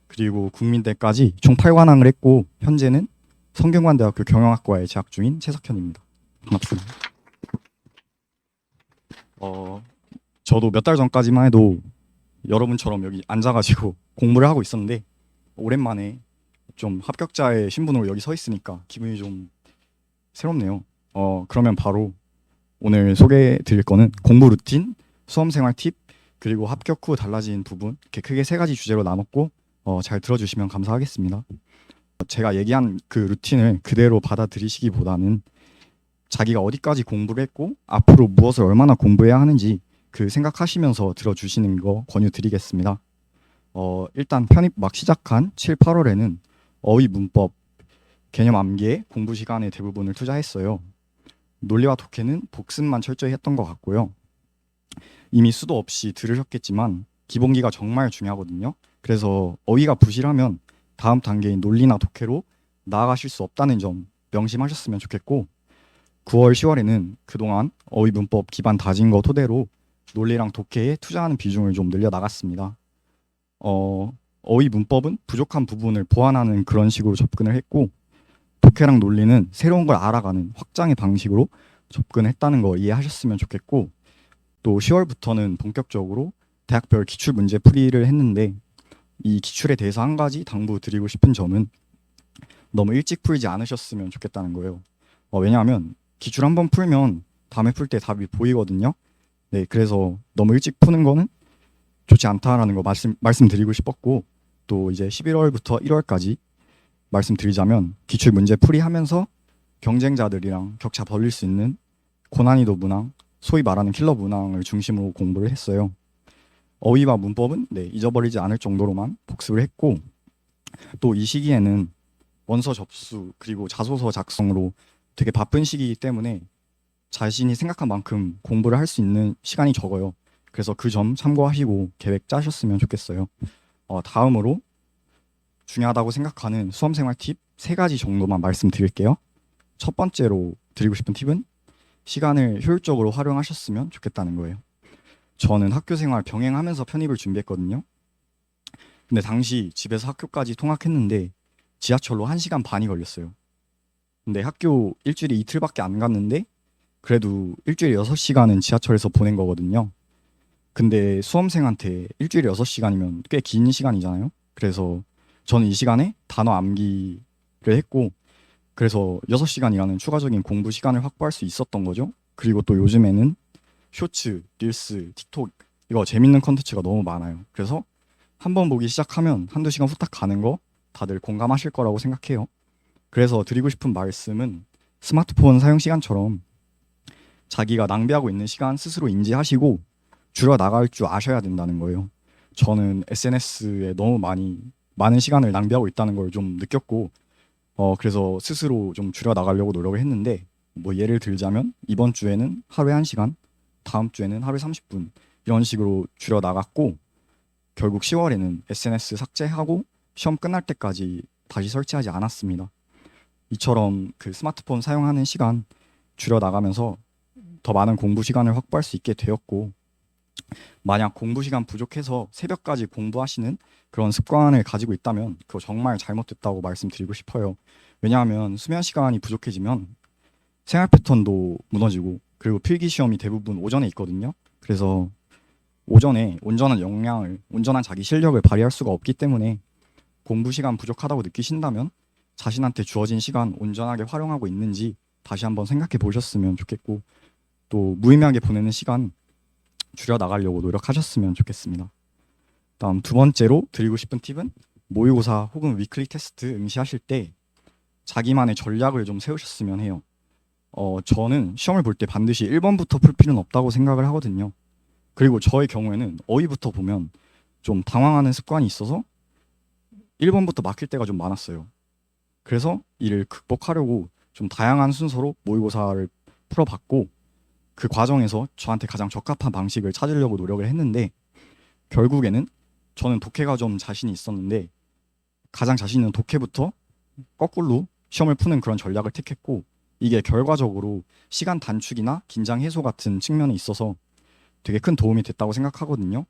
Speaker 2: 그리고 국민대까지 총 8관왕을 했고 현재는 성균관대학교 경영학과에 재학 중인 최석현입니다. 반갑습니다. 저도 몇 달 전까지만 해도 여러분처럼 여기 앉아가지고 공부를 하고 있었는데 오랜만에 좀 합격자의 신분으로 여기 서 있으니까 기분이 좀 새롭네요. 그러면 바로 오늘 소개해 드릴 거는 공부 루틴, 수험 생활 팁, 그리고 합격 후 달라진 부분, 이렇게 크게 세 가지 주제로 나눴고 잘 들어주시면 감사하겠습니다. 제가 얘기한 그 루틴을 그대로 받아들이시기보다는 자기가 어디까지 공부를 했고 앞으로 무엇을 얼마나 공부해야 하는지 그 생각하시면서 들어주시는 거 권유드리겠습니다. 일단 편입 막 시작한 7, 8월에는 어휘 문법, 개념 암기에 공부 시간의 대부분을 투자했어요. 논리와 독해는 복습만 철저히 했던 것 같고요. 이미 수도 없이 들으셨겠지만 기본기가 정말 중요하거든요. 그래서 어휘가 부실하면 다음 단계인 논리나 독해로 나아가실 수 없다는 점 명심하셨으면 좋겠고, 9월, 10월에는 그동안 어휘 문법 기반 다진 거 토대로 논리랑 독해에 투자하는 비중을 좀 늘려 나갔습니다. 어휘 문법은 부족한 부분을 보완하는 그런 식으로 접근을 했고, 독해랑 논리는 새로운 걸 알아가는 확장의 방식으로 접근했다는 거 이해하셨으면 좋겠고, 또 10월부터는 본격적으로 대학별 기출 문제 풀이를 했는데, 이 기출에 대해서 한 가지 당부드리고 싶은 점은 너무 일찍 풀지 않으셨으면 좋겠다는 거예요. 왜냐하면 기출 한번 풀면 다음에 풀 때 답이 보이거든요. 네, 그래서 너무 일찍 푸는 거는 좋지 않다라는 거 말씀드리고 싶었고, 또 이제 11월부터 1월까지 말씀드리자면 기출 문제 풀이하면서 경쟁자들이랑 격차 벌릴 수 있는 고난이도 문항, 소위 말하는 킬러 문항을 중심으로 공부를 했어요. 어휘와 문법은 잊어버리지 않을 정도로만 복습을 했고, 또 이 시기에는 원서 접수 그리고 자소서 작성으로 되게 바쁜 시기이기 때문에 자신이 생각한 만큼 공부를 할 수 있는 시간이 적어요. 그래서 그 점 참고하시고 계획 짜셨으면 좋겠어요. 다음으로 중요하다고 생각하는 수험생활 팁 3가지 정도만 말씀드릴게요. 첫 번째로 드리고 싶은 팁은 시간을 효율적으로 활용하셨으면 좋겠다는 거예요. 저는 학교 생활 병행하면서 편입을 준비했거든요. 근데 당시 집에서 학교까지 통학했는데 지하철로 1시간 반이 걸렸어요. 근데 학교 일주일에 이틀밖에 안 갔는데 그래도 일주일에 6시간은 지하철에서 보낸 거거든요. 근데 수험생한테 일주일에 6시간이면 꽤 긴 시간이잖아요. 그래서 저는 이 시간에 단어 암기를 했고, 그래서 6시간이라는 추가적인 공부 시간을 확보할 수 있었던 거죠. 그리고 또 요즘에는 쇼츠, 릴스, 틱톡 이거 재밌는 컨텐츠가 너무 많아요. 그래서 한번 보기 시작하면 한두 시간 후딱 가는 거 다들 공감하실 거라고 생각해요. 그래서 드리고 싶은 말씀은 스마트폰 사용 시간처럼 자기가 낭비하고 있는 시간 스스로 인지하시고 줄여 나갈 줄 아셔야 된다는 거예요. 저는 SNS에 너무 많은 시간을 낭비하고 있다는 걸 좀 느꼈고, 그래서 스스로 좀 줄여 나가려고 노력을 했는데, 뭐 예를 들자면 이번 주에는 하루에 1시간, 다음 주에는 하루에 30분 이런 식으로 줄여 나갔고, 결국 10월에는 SNS 삭제하고 시험 끝날 때까지 다시 설치하지 않았습니다. 이처럼 그 스마트폰 사용하는 시간 줄여 나가면서 더 많은 공부 시간을 확보할 수 있게 되었고, 만약 공부 시간 부족해서 새벽까지 공부하시는 그런 습관을 가지고 있다면 그거 정말 잘못됐다고 말씀드리고 싶어요. 왜냐하면 수면 시간이 부족해지면 생활 패턴도 무너지고, 그리고 필기 시험이 대부분 오전에 있거든요. 그래서 오전에 온전한 자기 실력을 발휘할 수가 없기 때문에 공부 시간 부족하다고 느끼신다면 자신한테 주어진 시간 온전하게 활용하고 있는지 다시 한번 생각해 보셨으면 좋겠고, 또 무의미하게 보내는 시간 줄여 나가려고 노력하셨으면 좋겠습니다. 다음 두 번째로 드리고 싶은 팁은 모의고사 혹은 위클리 테스트 응시하실 때 자기만의 전략을 좀 세우셨으면 해요. 저는 시험을 볼 때 반드시 1번부터 풀 필요는 없다고 생각을 하거든요. 그리고 저의 경우에는 어휘부터 보면 좀 당황하는 습관이 있어서 1번부터 막힐 때가 좀 많았어요. 그래서 이를 극복하려고 좀 다양한 순서로 모의고사를 풀어봤고, 그 과정에서 저한테 가장 적합한 방식을 찾으려고 노력을 했는데, 결국에는 저는 독해가 좀 자신이 있었는데 가장 자신 있는 독해부터 거꾸로 시험을 푸는 그런 전략을 택했고, 이게 결과적으로 시간 단축이나 긴장 해소 같은 측면에 있어서 되게 큰 도움이 됐다고 생각하거든요.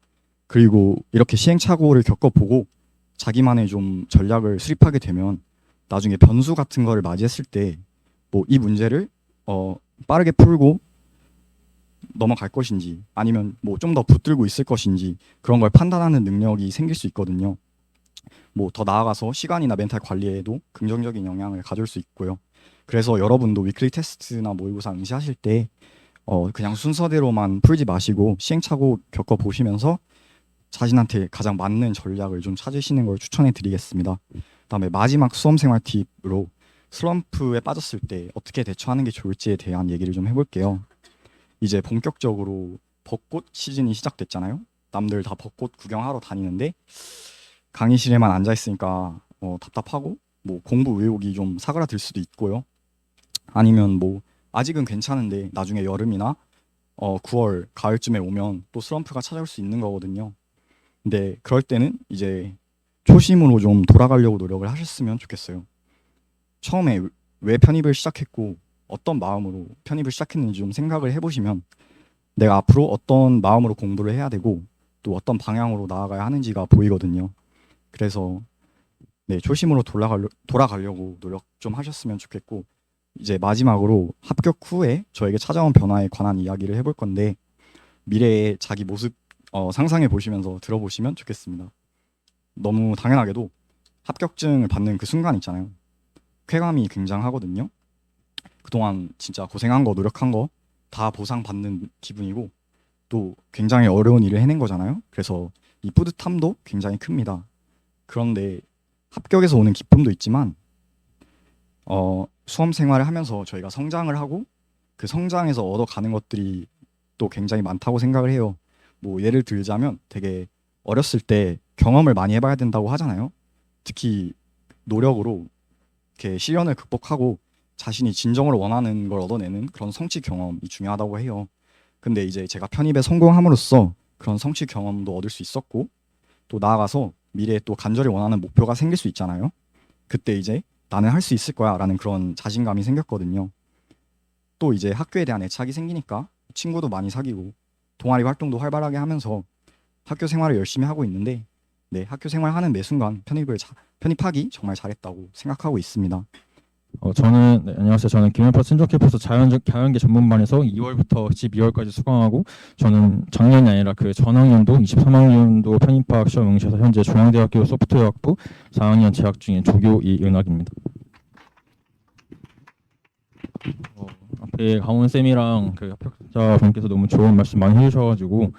Speaker 2: 그리고 이렇게 시행착오를 겪어보고 자기만의 좀 전략을 수립하게 되면 나중에 변수 같은 거를 맞이했을 때 뭐 이 문제를 빠르게 풀고 넘어갈 것인지 아니면 뭐 좀 더 붙들고 있을 것인지 그런 걸 판단하는 능력이 생길 수 있거든요. 뭐 더 나아가서 시간이나 멘탈 관리에도 긍정적인 영향을 가질 수 있고요. 그래서 여러분도 위클리 테스트나 모의고사 응시하실 때 그냥 순서대로만 풀지 마시고 시행착오 겪어보시면서 자신한테 가장 맞는 전략을 좀 찾으시는 걸 추천해 드리겠습니다. 그다음에 마지막 수험생활 팁으로 슬럼프에 빠졌을 때 어떻게 대처하는 게 좋을지에 대한 얘기를 좀 해볼게요. 이제 본격적으로 벚꽃 시즌이 시작됐잖아요. 남들 다 벚꽃 구경하러 다니는데 강의실에만 앉아 있으니까 답답하고 뭐 공부 의욕이 좀 사그라들 수도 있고요. 아니면 뭐 아직은 괜찮은데 나중에 여름이나 9월 가을쯤에 오면 또 슬럼프가 찾아올 수 있는 거거든요. 근데 그럴 때는 이제 초심으로 좀 돌아가려고 노력을 하셨으면 좋겠어요. 처음에 왜 편입을 시작했고 어떤 마음으로 편입을 시작했는지 좀 생각을 해보시면 내가 앞으로 어떤 마음으로 공부를 해야 되고 또 어떤 방향으로 나아가야 하는지가 보이거든요. 그래서 네, 초심으로 돌아가려고 노력 좀 하셨으면 좋겠고 이제 마지막으로 합격 후에 저에게 찾아온 변화에 관한 이야기를 해볼 건데 미래의 자기 모습 상상해 보시면서 들어보시면 좋겠습니다. 너무 당연하게도 합격증을 받는 그 순간 있잖아요. 쾌감이 굉장하거든요. 그동안 진짜 고생한 거 노력한 거 다 보상받는 기분이고 또 굉장히 어려운 일을 해낸 거잖아요. 그래서 이 뿌듯함도 굉장히 큽니다. 그런데 합격에서 오는 기쁨도 있지만 수험 생활을 하면서 저희가 성장을 하고 그 성장에서 얻어가는 것들이 또 굉장히 많다고 생각을 해요. 뭐 예를 들자면 되게 어렸을 때 경험을 많이 해봐야 된다고 하잖아요. 특히 노력으로 이렇게 시련을 극복하고 자신이 진정으로 원하는 걸 얻어내는 그런 성취 경험이 중요하다고 해요. 근데 이제 제가 편입에 성공함으로써 그런 성취 경험도 얻을 수 있었고 또 나아가서 미래에 또 간절히 원하는 목표가 생길 수 있잖아요. 그때 이제 나는 할 수 있을 거야 라는 그런 자신감이 생겼거든요. 또 이제 학교에 대한 애착이 생기니까 친구도 많이 사귀고 동아리 활동도 활발하게 하면서 학교 생활을 열심히 하고 있는데 네, 학교 생활하는 매 순간 편입하기 정말 잘했다고 생각하고 있습니다.
Speaker 3: 저는 안녕하세요. 저는 김현파 신종 캠퍼스 자연계 전문반에서 2월부터 12월까지 수강하고 저는 작년이 아니라 그 전학년도 23학년도 편입학 시험 응시해서 현재 중앙대학교 소프트웨어학부 4학년 재학 중인 조교 이은학입니다. 앞에 강원 쌤이랑 그 합격자 분께서 너무 좋은 말씀 많이 해주셔가지고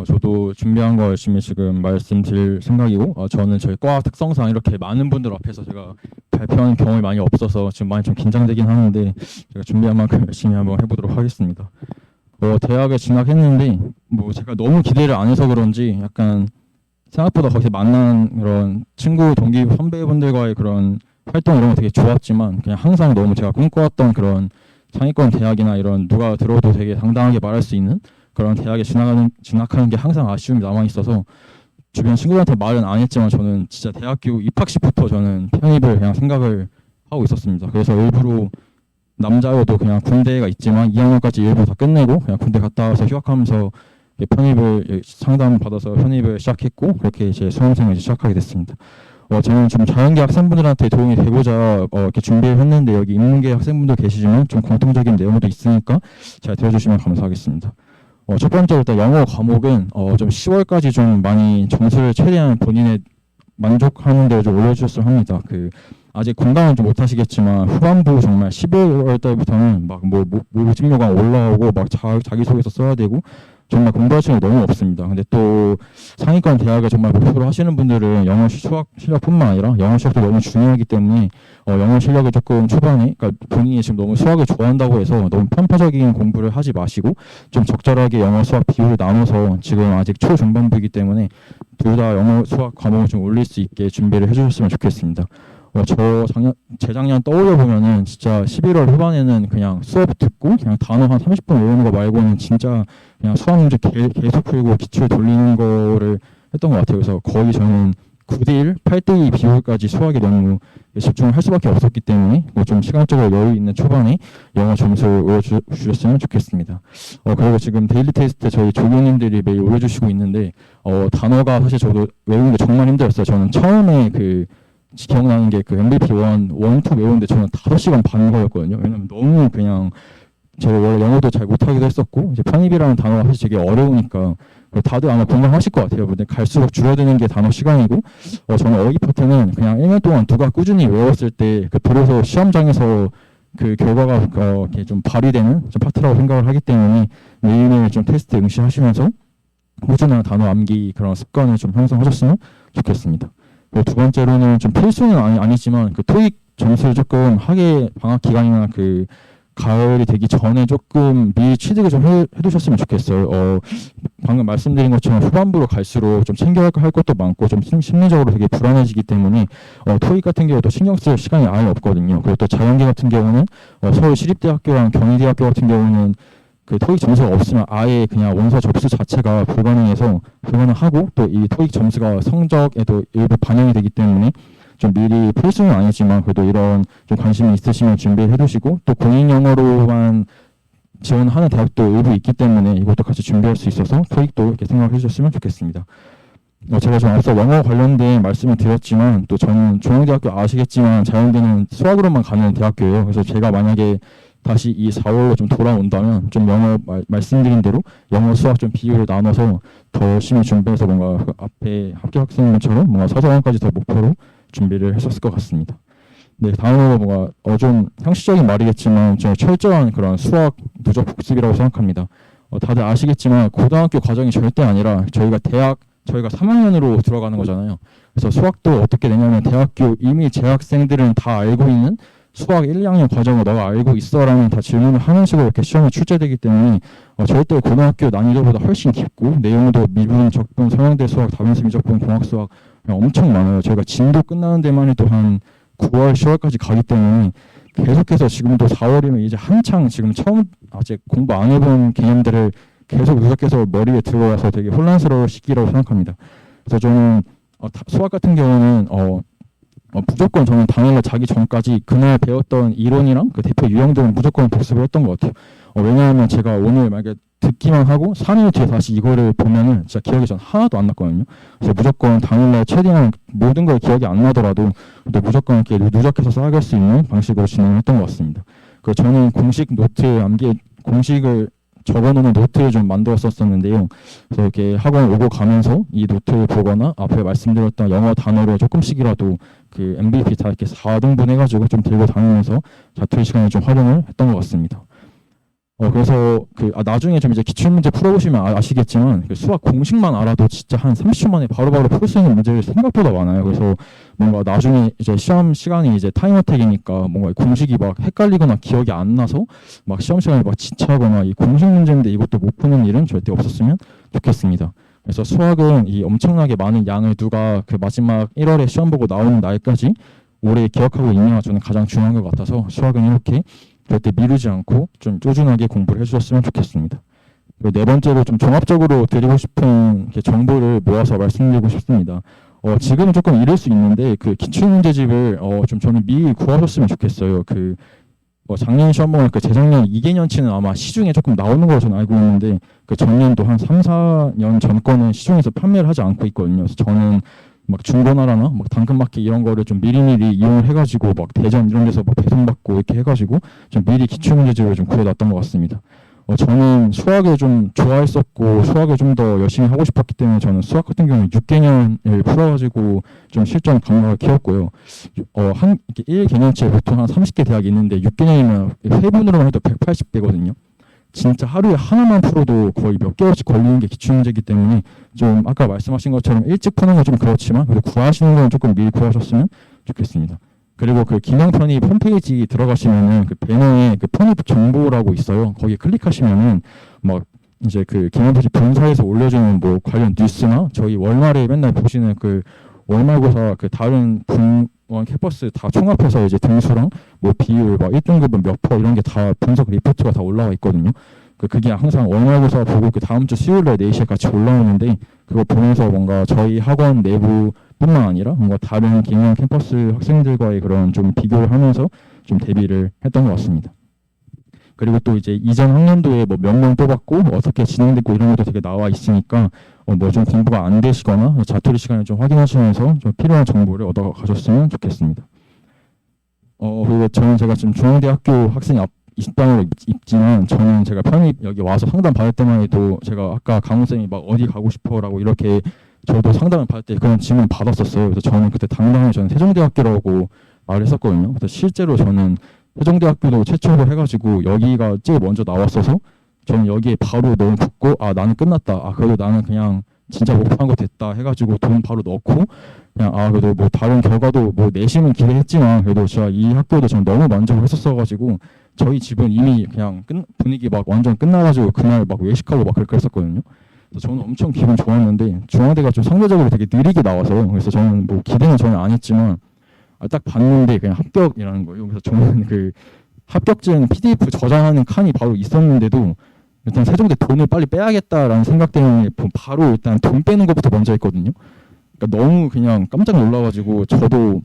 Speaker 3: 저도 준비한 거 열심히 지금 말씀드릴 생각이고 저는 저희 과 특성상 이렇게 많은 분들 앞에서 제가 발표하는 경험이 많이 없어서 지금 많이 좀 긴장되긴 하는데 제가 준비한 만큼 열심히 한번 해보도록 하겠습니다. 대학에 진학했는데 뭐 제가 너무 기대를 안 해서 그런지 약간 생각보다 거기서 만난 그런 친구 동기 선배분들과의 그런 활동 이런 거 되게 좋았지만 그냥 항상 너무 제가 꿈꿔왔던 그런 상위권 대학이나 이런 누가 들어도 되게 당당하게 말할 수 있는 그런 대학에 진학하는 게 항상 아쉬움이 남아 있어서 주변 친구들한테 말은 안 했지만 저는 진짜 대학교 입학식부터 저는 편입을 그냥 생각을 하고 있었습니다. 그래서 일부러 남자여도 그냥 군대가 있지만 2학년까지 일부 다 끝내고 그냥 군대 갔다 와서 휴학하면서 편입을 상담 받아서 편입을 시작했고 그렇게 제 수험생을 시작하게 됐습니다. 저는 좀 자연계 학생분들한테 도움이 되고자 이렇게 준비를 했는데 여기 인문계 학생분들 계시지만 좀 공통적인 내용도 있으니까 잘 들어주시면 감사하겠습니다. 첫 번째로 일단 영어 과목은 좀 10월까지 좀 많이 점수를 최대한 본인의 만족하는 대로 좀 올려주셨으면 합니다. 아직 공감은 좀 못하시겠지만 후반부 정말 11월 달부터는 막 모집 요강 올라오고 막 자기소개서 써야 되고 정말 공부할 시간이 너무 없습니다. 근데 또 상위권 대학을 정말 목표로 하시는 분들은 영어 수학 실력뿐만 아니라 영어 실력도 너무 중요하기 때문에 영어 실력을 조금 초반에 그러니까 본인이 지금 너무 수학을 좋아한다고 해서 너무 편파적인 공부를 하지 마시고 좀 적절하게 영어 수학 비율을 나눠서 지금 아직 초중반부이기 때문에 둘 다 영어 수학 과목을 좀 올릴 수 있게 준비를 해주셨으면 좋겠습니다. 재작년 떠올려 보면은 진짜 11월 후반에는 그냥 수업 듣고 그냥 단어 한 30분 외우는 거 말고는 진짜 그냥 수학 문제 계속 풀고 기출 돌리는 거를 했던 것 같아요. 그래서 거의 저는 9대1, 8대2 비율까지 수학에 너무 집중을 할 수밖에 없었기 때문에 좀 시간적으로 여유 있는 초반에 영어 점수를 올려주셨으면 좋겠습니다. 그리고 지금 데일리 테스트 저희 조교님들이 매일 올려주시고 있는데 단어가 사실 저도 외우는 게 정말 힘들었어요. 저는 처음에 기억나는 게 MVP 1, 2 외우는데 저는 5시간 반 걸렸거든요. 왜냐면 너무 그냥 제가 원래 영어도 잘 못하기도 했었고 이제 편입이라는 단어가 사실 되게 어려우니까 다들 아마 공감하실 것 같아요. 근데 갈수록 줄어드는 게 단어 시간이고 저는 어휘 파트는 그냥 1년 동안 누가 꾸준히 외웠을 때 그 비로소 시험장에서 그 결과가 이렇게 좀 발휘되는 좀 파트라고 생각을 하기 때문에 매일매일 좀 테스트 응시하시면서 꾸준한 단어 암기 그런 습관을 좀 형성하셨으면 좋겠습니다. 그리고 두 번째로는 좀 필수는 아니지만 그 토익 점수를 조금 학예 방학 기간이나 그 가을이 되기 전에 조금 미리 취득을 좀 해두셨으면 좋겠어요. 방금 말씀드린 것처럼 후반부로 갈수록 좀 챙겨야 할 것도 많고 좀 심리적으로 되게 불안해지기 때문에 토익 같은 경우도 신경 쓸 시간이 아예 없거든요. 그리고 또 자연계 같은 경우는 서울 시립대학교랑 경희대학교 같은 경우는 그 토익 점수가 없으면 아예 그냥 원서 접수 자체가 불가능하고 또 이 토익 점수가 성적에도 일부 반영이 되기 때문에 좀 미리 필수는 아니지만 그래도 이런 좀 관심이 있으시면 준비해 두시고 또 공인 영어로만 지원하는 대학도 일부 있기 때문에 이것도 같이 준비할 수 있어서 토익도 이렇게 생각해 주셨으면 좋겠습니다. 제가 좀 앞서 영어 관련된 말씀을 드렸지만 또 저는 중앙대학교 아시겠지만 자연계는 수학으로만 가는 대학교예요. 그래서 제가 만약에 다시 이 4월로 좀 돌아온다면 좀 영어 말씀드린 대로 영어 수학 좀 비율을 나눠서 더 열심히 준비해서 뭔가 그 앞에 합격 학생들처럼 뭔가 서서한까지 더 목표로 준비를 했었을 것 같습니다. 네, 다음으로 뭔가 좀 형식적인 말이겠지만 좀 철저한 그런 수학 누적 복습이라고 생각합니다. 다들 아시겠지만 고등학교 과정이 절대 아니라 저희가 3학년으로 들어가는 거잖아요. 그래서 수학도 어떻게 되냐면 대학교 이미 재학생들은 다 알고 있는 수학 1, 2학년 과정을 너가 알고 있어라는 다 질문을 하는 식으로 이렇게 시험이 출제되기 때문에 절대 고등학교 난이도보다 훨씬 깊고 내용도 미분, 적분, 서양대 수학, 다변수 미적분, 공학 수학 엄청 많아요. 저희가 진도 끝나는 데만 해도 한 9월, 10월까지 가기 때문에 계속해서 지금도 4월이면 이제 한창 지금 처음 아직 공부 안 해본 개념들을 계속 누적해서 머리에 들어와서 되게 혼란스러운 시기라고 생각합니다. 그래서 저는 수학 같은 경우는 무조건 저는 당일날 자기 전까지 그날 배웠던 이론이랑 그 대표 유형들은 무조건 복습을 했던 것 같아요. 왜냐하면 제가 오늘 만약에 듣기만 하고 3일 뒤에 다시 이거를 보면은 진짜 기억이 전 하나도 안 났거든요. 그래서 무조건 당일날 최대한 모든 걸 기억이 안 나더라도 또 무조건 이렇게 누적해서 쌓아갈 수 있는 방식으로 진행했던 것 같습니다. 그 저는 공식 노트 공식을 적어놓는 노트를 좀 만들었었는데요. 그래서 이렇게 학원 오고 가면서 이 노트를 보거나 앞에 말씀드렸던 영어 단어를 조금씩이라도 그 MVP 다 이렇게 4등분 해가지고 좀 들고 다니면서 자투리 시간에 좀 활용을 했던 것 같습니다. 그래서 나중에 좀 이제 기출문제 풀어보시면 아시겠지만 그 수학 공식만 알아도 진짜 한 30초 만에 바로바로 풀 수 있는 문제가 생각보다 많아요. 그래서 뭔가 나중에 이제 시험 시간이 이제 타임어택이니까 뭔가 공식이 막 헷갈리거나 기억이 안 나서 막 시험 시간에 막 지체하거나 이 공식 문제인데 이것도 못 푸는 일은 절대 없었으면 좋겠습니다. 그래서 수학은 이 엄청나게 많은 양을 누가 그 마지막 1월에 시험 보고 나오는 날까지 오래 기억하고 있냐가 저는 가장 중요한 것 같아서 수학은 이렇게 절대 미루지 않고 좀 꾸준하게 공부를 해주셨으면 좋겠습니다. 그리고 네 번째로 좀 종합적으로 드리고 싶은 정보를 모아서 말씀드리고 싶습니다. 지금은 조금 이럴 수 있는데 그 기출문제집을 좀 저는 미리 구하셨으면 좋겠어요. 작년 시험 보면 그 재작년 2개년치는 아마 시중에 조금 나오는 걸로 저는 알고 있는데 그 전년도 한 3, 4년 전 거는 시중에서 판매를 하지 않고 있거든요. 그래서 저는 막 중고나라나 막 당근마켓 이런 거를 좀 미리미리 이용을 해가지고 막 대전 이런 데서 막 배송받고 이렇게 해가지고 좀 미리 기출문제집을 좀 구해놨던 것 같습니다. 저는 수학을 좀 좋아했었고 수학을 좀 더 열심히 하고 싶었기 때문에 저는 수학 같은 경우는 6개년을 풀어가지고 좀 실전 감각을 키웠고요. 한 1개년치에 보통 한 30개 대학이 있는데 6개년이면 회분으로만 해도 180개거든요. 진짜 하루에 하나만 풀어도 거의 몇 개월씩 걸리는 게 기출문제이기 때문에 좀 아까 말씀하신 것처럼 일찍 푸는 건 좀 그렇지만 그래도 구하시는 건 조금 미리 구하셨으면 좋겠습니다. 그리고 그 기능 편입 홈페이지 들어가시면은 그 배너에 그 편입 정보라고 있어요. 거기 클릭하시면은 막 이제 그 기능 편입 본사에서 올려주는 뭐 관련 뉴스나 저희 월말에 맨날 보시는 그 월말고사 그 다른 분원 캠퍼스 다 총합해서 이제 등수랑 뭐 비율 막 1등급은 몇 퍼 이런 게 다 분석 리포트가 다 올라와 있거든요. 그게 항상 월말고사 보고 그 다음 주 수요일날 4시에 같이 올라오는데 그거 보면서 뭔가 저희 학원 내부뿐만 아니라 뭔가 다른 기능 캠퍼스 학생들과의 그런 좀 비교를 하면서 좀 대비를 했던 것 같습니다. 그리고 또 이제 이전 학년도에 뭐 몇 명 뽑았고 어떻게 진행됐고 이런 것도 되게 나와 있으니까 뭐 좀 공부가 안 되시거나 자투리 시간을 좀 확인하시면서 좀 필요한 정보를 얻어 가셨으면 좋겠습니다. 그리고 제가 지금 중앙대학교 학생이 20단으로 입지만 저는 제가 편입 여기 와서 상담 받을 때만 해도 제가 아까 강훈 쌤이 막 어디 가고 싶어라고 이렇게 저도 상담을 받을 때 그런 질문 받았었어요. 그래서 저는 그때 당당히 저는 세종대학교라고 말을 했었거든요. 그래서 실제로 저는 세종대학교도 채척을 해가지고 여기가 제일 먼저 나왔어서 저는 여기에 바로 너무 붙고 아 나는 끝났다. 아 그래도 나는 그냥 진짜 목표한 거 됐다 해가지고 돈 바로 넣고 그냥 아 그래도 뭐 다른 결과도 뭐 내심은 기대했지만 그래도 제가 이 학교도 저는 너무 만족을 했었어가지고 저희 집은 이미 그냥 분위기 막 완전 끝나가지고 그날 막 외식하고 막 그렇게 했었거든요. 그래서 저는 엄청 기분 좋았는데 중앙대가 좀 상대적으로 되게 느리게 나와서 그래서 저는 뭐 기대는 전혀 안 했지만 딱 봤는데 그냥 합격이라는 거예요. 그래서 저는 그 합격증 PDF 저장하는 칸이 바로 있었는데도 일단 세종대 돈을 빨리 빼야겠다라는 생각 때문에 바로 일단 돈 빼는 것부터 먼저 했거든요. 그러니까 너무 그냥 깜짝 놀라가지고 저도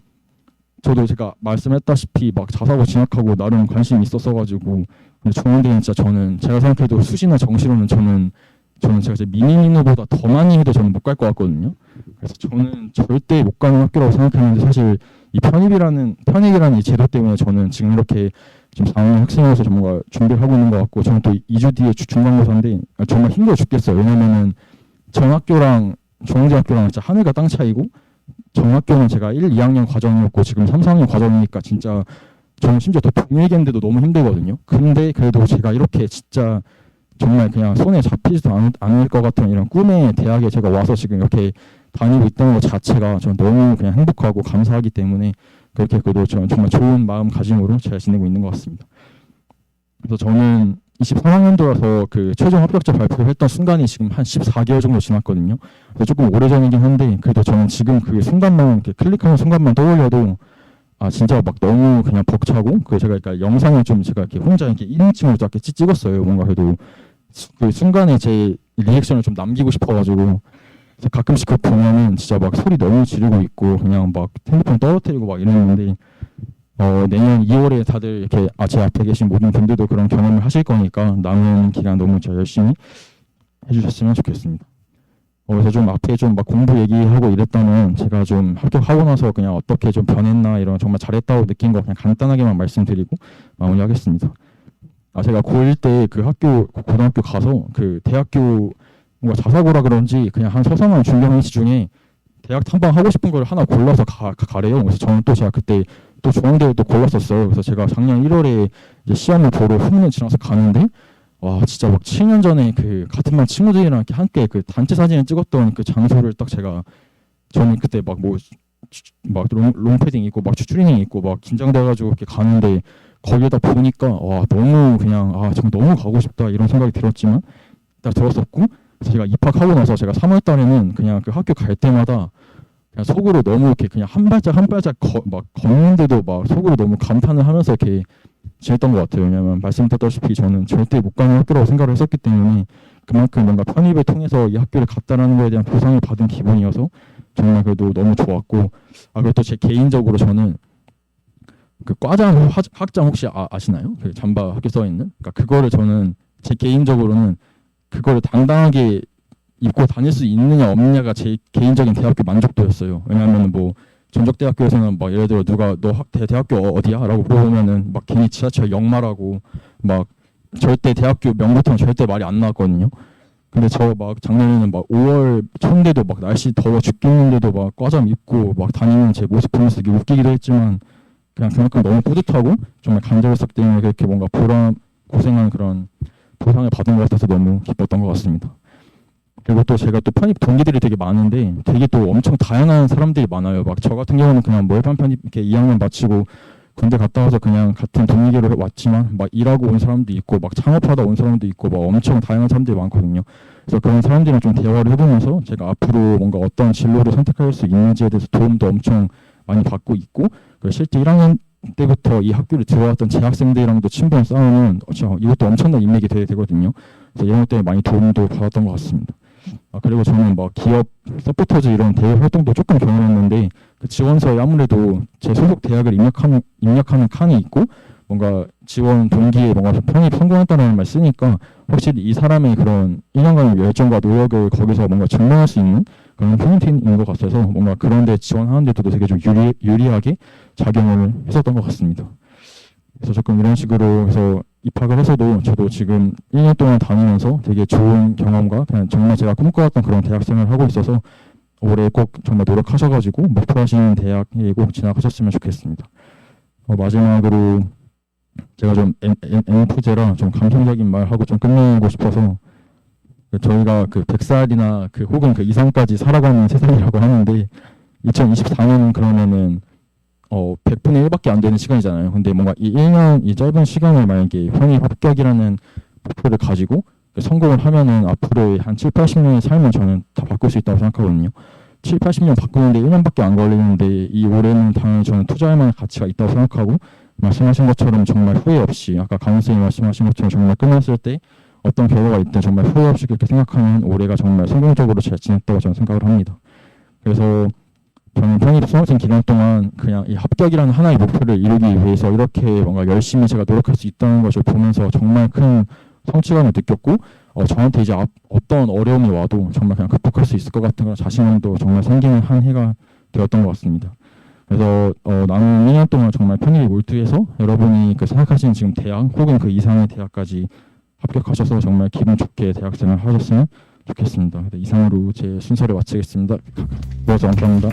Speaker 3: 제가 말씀했다시피 막 자사고 진학하고 나름 관심이 있었어가지고 근데 중앙대는 진짜 저는 제가 생각해도 수시나 정시로는 저는 제가 이제 미니민우보다 더 많이 해도 저는 못 갈 것 같거든요. 그래서 저는 절대 못 가는 학교라고 생각했는데 사실 이 편입이라는 이 제도 때문에 저는 지금 이렇게 지금 4학년 학생으로서 뭔가 준비를 하고 있는 것 같고 저는 또 2주 뒤에 중간고사인데 정말 힘들어 죽겠어요. 왜냐면은 전학교랑 중앙대학교랑 진짜 하늘과 땅 차이고 정학교는 제가 1, 2학년 과정이었고 지금 3, 4학년 과정이니까 진짜 저는 심지어 더 동일계인데도 너무 힘들거든요. 근데 그래도 제가 이렇게 진짜 정말 그냥 손에 잡히지도 않을 것 같은 이런 꿈의 대학에 제가 와서 지금 이렇게 다니고 있다는 것 자체가 저는 너무 그냥 행복하고 감사하기 때문에 그렇게 그래도 저는 정말 좋은 마음가짐으로 잘 지내고 있는 것 같습니다. 그래서 저는 23학년도라서 그 최종 합격자 발표를 했던 순간이 지금 한 14개월 정도 지났거든요. 그래서 조금 오래전이긴 한데 그래도 저는 지금 그 순간만 이렇게 클릭하는 순간만 떠올려도 아 진짜 막 너무 그냥 벅차고 그 제가 그러니까 영상을 좀 제가 이렇게 혼자 이렇게 1인칭으로 이렇게 찍었어요. 뭔가 그래도 그 순간에 제 리액션을 좀 남기고 싶어가지고 가끔씩 그거 보면은 진짜 막 소리 너무 지르고 있고 그냥 막 핸드폰 떨어뜨리고 막 이러는데 내년 2월에 다들 이렇게 제 앞에 계신 모든 분들도 그런 경험을 하실 거니까 남은 기간 너무 잘 열심히 해주셨으면 좋겠습니다. 그래서 좀 앞에 좀 막 공부 얘기하고 이랬다면 제가 좀 합격하고 나서 그냥 어떻게 좀 변했나 이런 정말 잘했다고 느낀 거 그냥 간단하게만 말씀드리고 마무리하겠습니다. 제가 고1 때 그 고등학교 가서 그 대학교 뭔가 자사고라 그런지 그냥 한 서성한 중경일치 중에 대학 탐방하고 싶은 걸 하나 골라서 가래요. 그래서 저는 또 제가 그때 또 중앙대를 또 골랐었어요. 그래서 제가 작년 1월에 이제 시험을 보러 후문을 지나서 가는데 와 진짜 막 7년 전에 그 같은 반 친구들이랑 이렇게 함께 그 단체 사진을 찍었던 그 장소를 딱 저는 그때 막 롱패딩 입고 막 추리닝 입고 막 긴장돼가지고 이렇게 가는데 거기에다 보니까 와 너무 그냥 정말 너무 가고 싶다 이런 생각이 들었지만 딱 들었었고 그래서 제가 입학하고 나서 제가 3월 달에는 그냥 그 학교 갈 때마다 그냥 속으로 너무 이렇게 그냥 한 발짝 막 걷는데도 막 속으로 너무 감탄을 하면서 이렇게 지냈던 것 같아요. 왜냐면 말씀드렸다시피 저는 절대 못 가는 학교라고 생각을 했었기 때문에 그만큼 뭔가 편입을 통해서 이 학교를 갔다라는 거에 대한 보상을 받은 기분이어서 정말 그래도 너무 좋았고 그리고 또 제 개인적으로 저는 그 과장 학장 혹시 아시나요? 그 잠바 학교 써 있는? 그러니까 그거를 저는 제 개인적으로는 그거를 당당하게 입고 다닐 수 있느냐 없느냐가 제 개인적인 대학교 만족도였어요. 왜냐하면 뭐 전적대학교에서는 막 예를 들어 누가 너 대학교 어디야?라고 물어보면은 막 괜히 지하철 역말하고 막 절대 대학교 명부터는 절대 말이 안 나왔거든요. 근데 저 막 작년에는 막 5월 초인데도 막 날씨 더워 죽겠는데도 막 과잠 입고 막 다니는 제 모습 보면서 되게 웃기기도 했지만 그냥 그만큼 너무 뿌듯하고 정말 간절했었기 때문에 그렇게 뭔가 고생한 그런 보상을 받은 것 같아서 너무 기뻤던 것 같습니다. 그리고 또 제가 또 편입 동기들이 되게 많은데 되게 또 엄청 다양한 사람들이 많아요. 막 저 같은 경우는 그냥 월반 편입 이렇게 2학년 마치고 군대 갔다 와서 그냥 같은 동기계로 왔지만 막 일하고 온 사람도 있고 막 창업하다 온 사람도 있고 막 엄청 다양한 사람들이 많거든요. 그래서 그런 사람들이랑 좀 대화를 해보면서 제가 앞으로 뭔가 어떤 진로를 선택할 수 있는지에 대해서 도움도 엄청 많이 받고 있고 실제 1학년 때부터 이 학교를 들어왔던 재학생들이랑도 친분을 쌓으면 이것도 엄청난 인맥이 되거든요. 그래서 이런 것 때문에 많이 도움도 받았던 것 같습니다. 그리고 저는 막 기업 서포터즈 이런 대외 활동도 조금 경험했는데 그 지원서에 아무래도 제 소속 대학을 입력하는 칸이 있고 뭔가 지원 동기에 뭔가 편입 성공했다는 말 쓰니까 확실히 이 사람의 그런 1년간의 열정과 노력을 거기서 뭔가 증명할 수 있는 그런 포인트인 것 같아서 뭔가 그런 데 지원하는 데도 되게 좀 유리하게 작용을 했었던 것 같습니다. 그래서 조금 이런 식으로 해서 입학을 해서도 저도 지금 1년 동안 다니면서 되게 좋은 경험과 그냥 정말 제가 꿈꿔왔던 그런 대학생활을 하고 있어서 올해 꼭 정말 노력하셔가지고 목표하시는 대학에 꼭 진학하셨으면 좋겠습니다. 마지막으로 제가 좀 N프제라 좀 감성적인 말 하고 좀 끝내고 싶어서 저희가 그 100살이나 그 혹은 그 이상까지 살아가는 세상이라고 하는데 2024년은 그러면은 100분의 1밖에 안 되는 시간이잖아요. 근데 뭔가 이 1년 이 짧은 시간을 만약에 편입 합격이라는 목표를 가지고 성공을 하면은 앞으로의 한 7, 80년의 삶을 저는 다 바꿀 수 있다고 생각하거든요. 7, 80년 바꾸는데 1년밖에 안 걸리는데 이 올해는 당연히 저는 투자할 만한 가치가 있다고 생각하고 말씀하신 것처럼 정말 후회 없이 아까 강원 선생님 말씀하신 것처럼 정말 끝났을 때 어떤 결과가 있든 정말 후회 없이 그렇게 생각하면 올해가 정말 성공적으로 잘 지냈다고 저는 생각을 합니다. 그래서 저는 편입 수험생 기간 동안 그냥 이 합격이라는 하나의 목표를 이루기 위해서 이렇게 뭔가 열심히 제가 노력할 수 있다는 것을 보면서 정말 큰 성취감을 느꼈고 저한테 이제 어떤 어려움이 와도 정말 그냥 극복할 수 있을 것 같은 그런 자신감도 정말 생기는 한 해가 되었던 것 같습니다. 그래서 남은 1년 동안 정말 편입에 몰두해서 여러분이 그 생각하시는 지금 대학 혹은 그 이상의 대학까지 합격하셔서 정말 기분 좋게 대학생활 하셨으면 좋겠습니다. 이상으로 제 순서를 마치겠습니다. 감사합니다.